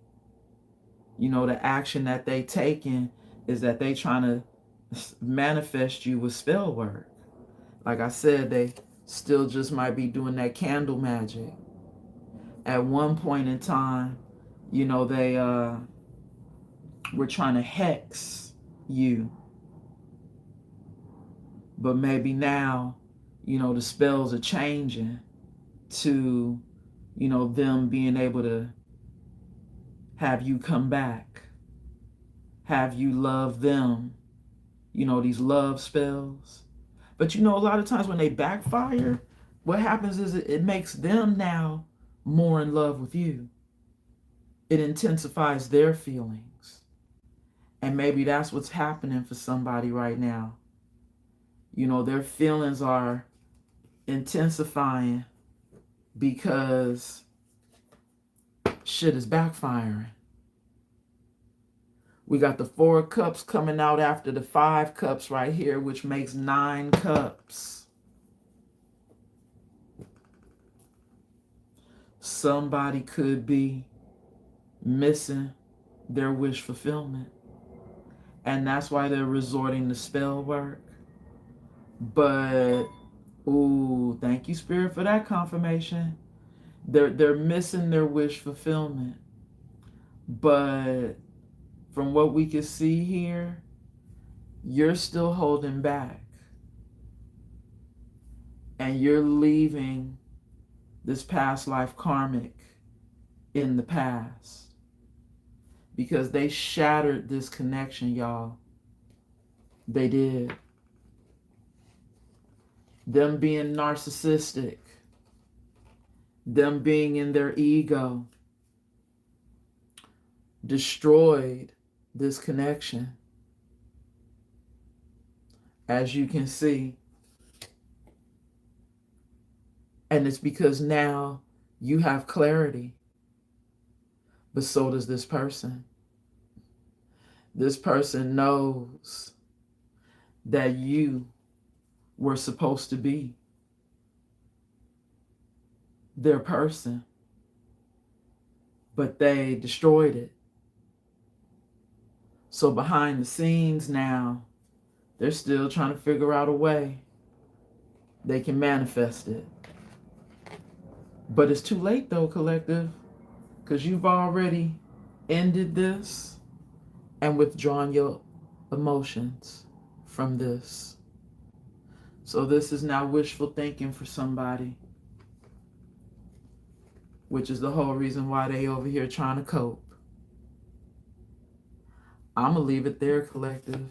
You know, the action that they taking is that they trying to manifest you with spell work. Like I said, they still just might be doing that candle magic. At one point in time, you know, they were trying to hex you. But maybe now, you know, the spells are changing to, you know, them being able to have you come back, have you love them, you know, these love spells. But you know, a lot of times when they backfire, what happens is it makes them now more in love with you. It intensifies their feelings. And maybe that's what's happening for somebody right now. You know, their feelings are intensifying because shit is backfiring. We got the 4 cups coming out after the 5 cups right here, which makes 9 cups. Somebody could be missing their wish fulfillment. And that's why they're resorting to spell work. But, ooh, thank you, Spirit, for that confirmation. They're missing their wish fulfillment. But from what we can see here, you're still holding back. And you're leaving this past life karmic in the past. Because they shattered this connection, y'all. They did. Them being narcissistic. Them being in their ego. Destroyed this connection. As you can see. And it's because now you have clarity. But so does this person. This person knows that you were supposed to be their person. But they destroyed it. So behind the scenes now, they're still trying to figure out a way they can manifest it. But it's too late though, collective, because you've already ended this and withdrawn your emotions from this. So this is now wishful thinking for somebody, which is the whole reason why they over here trying to cope. I'm going to leave it there, collective.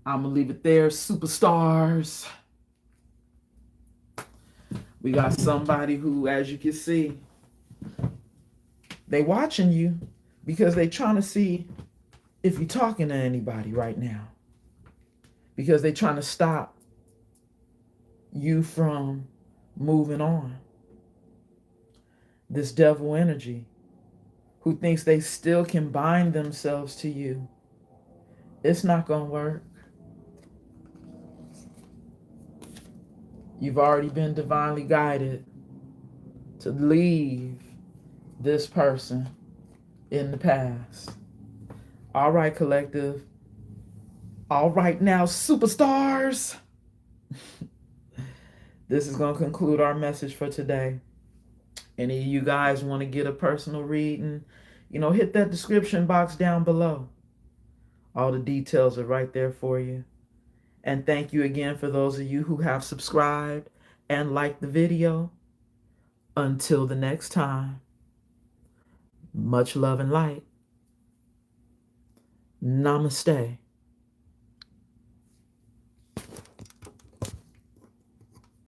I'm going to leave it there, superstars. We got somebody who, as you can see, they watching you because they trying to see if you're talking to anybody right now, because they're trying to stop you from moving on. This devil energy who thinks they still can bind themselves to you. It's not going to work. You've already been divinely guided to leave this person in the past. All right, collective. All right, now, superstars. This is going to conclude our message for today. Any of you guys want to get a personal reading, hit that description box down below. All the details are right there for you. And thank you again for those of you who have subscribed and liked the video. Until the next time, much love and light. Namaste.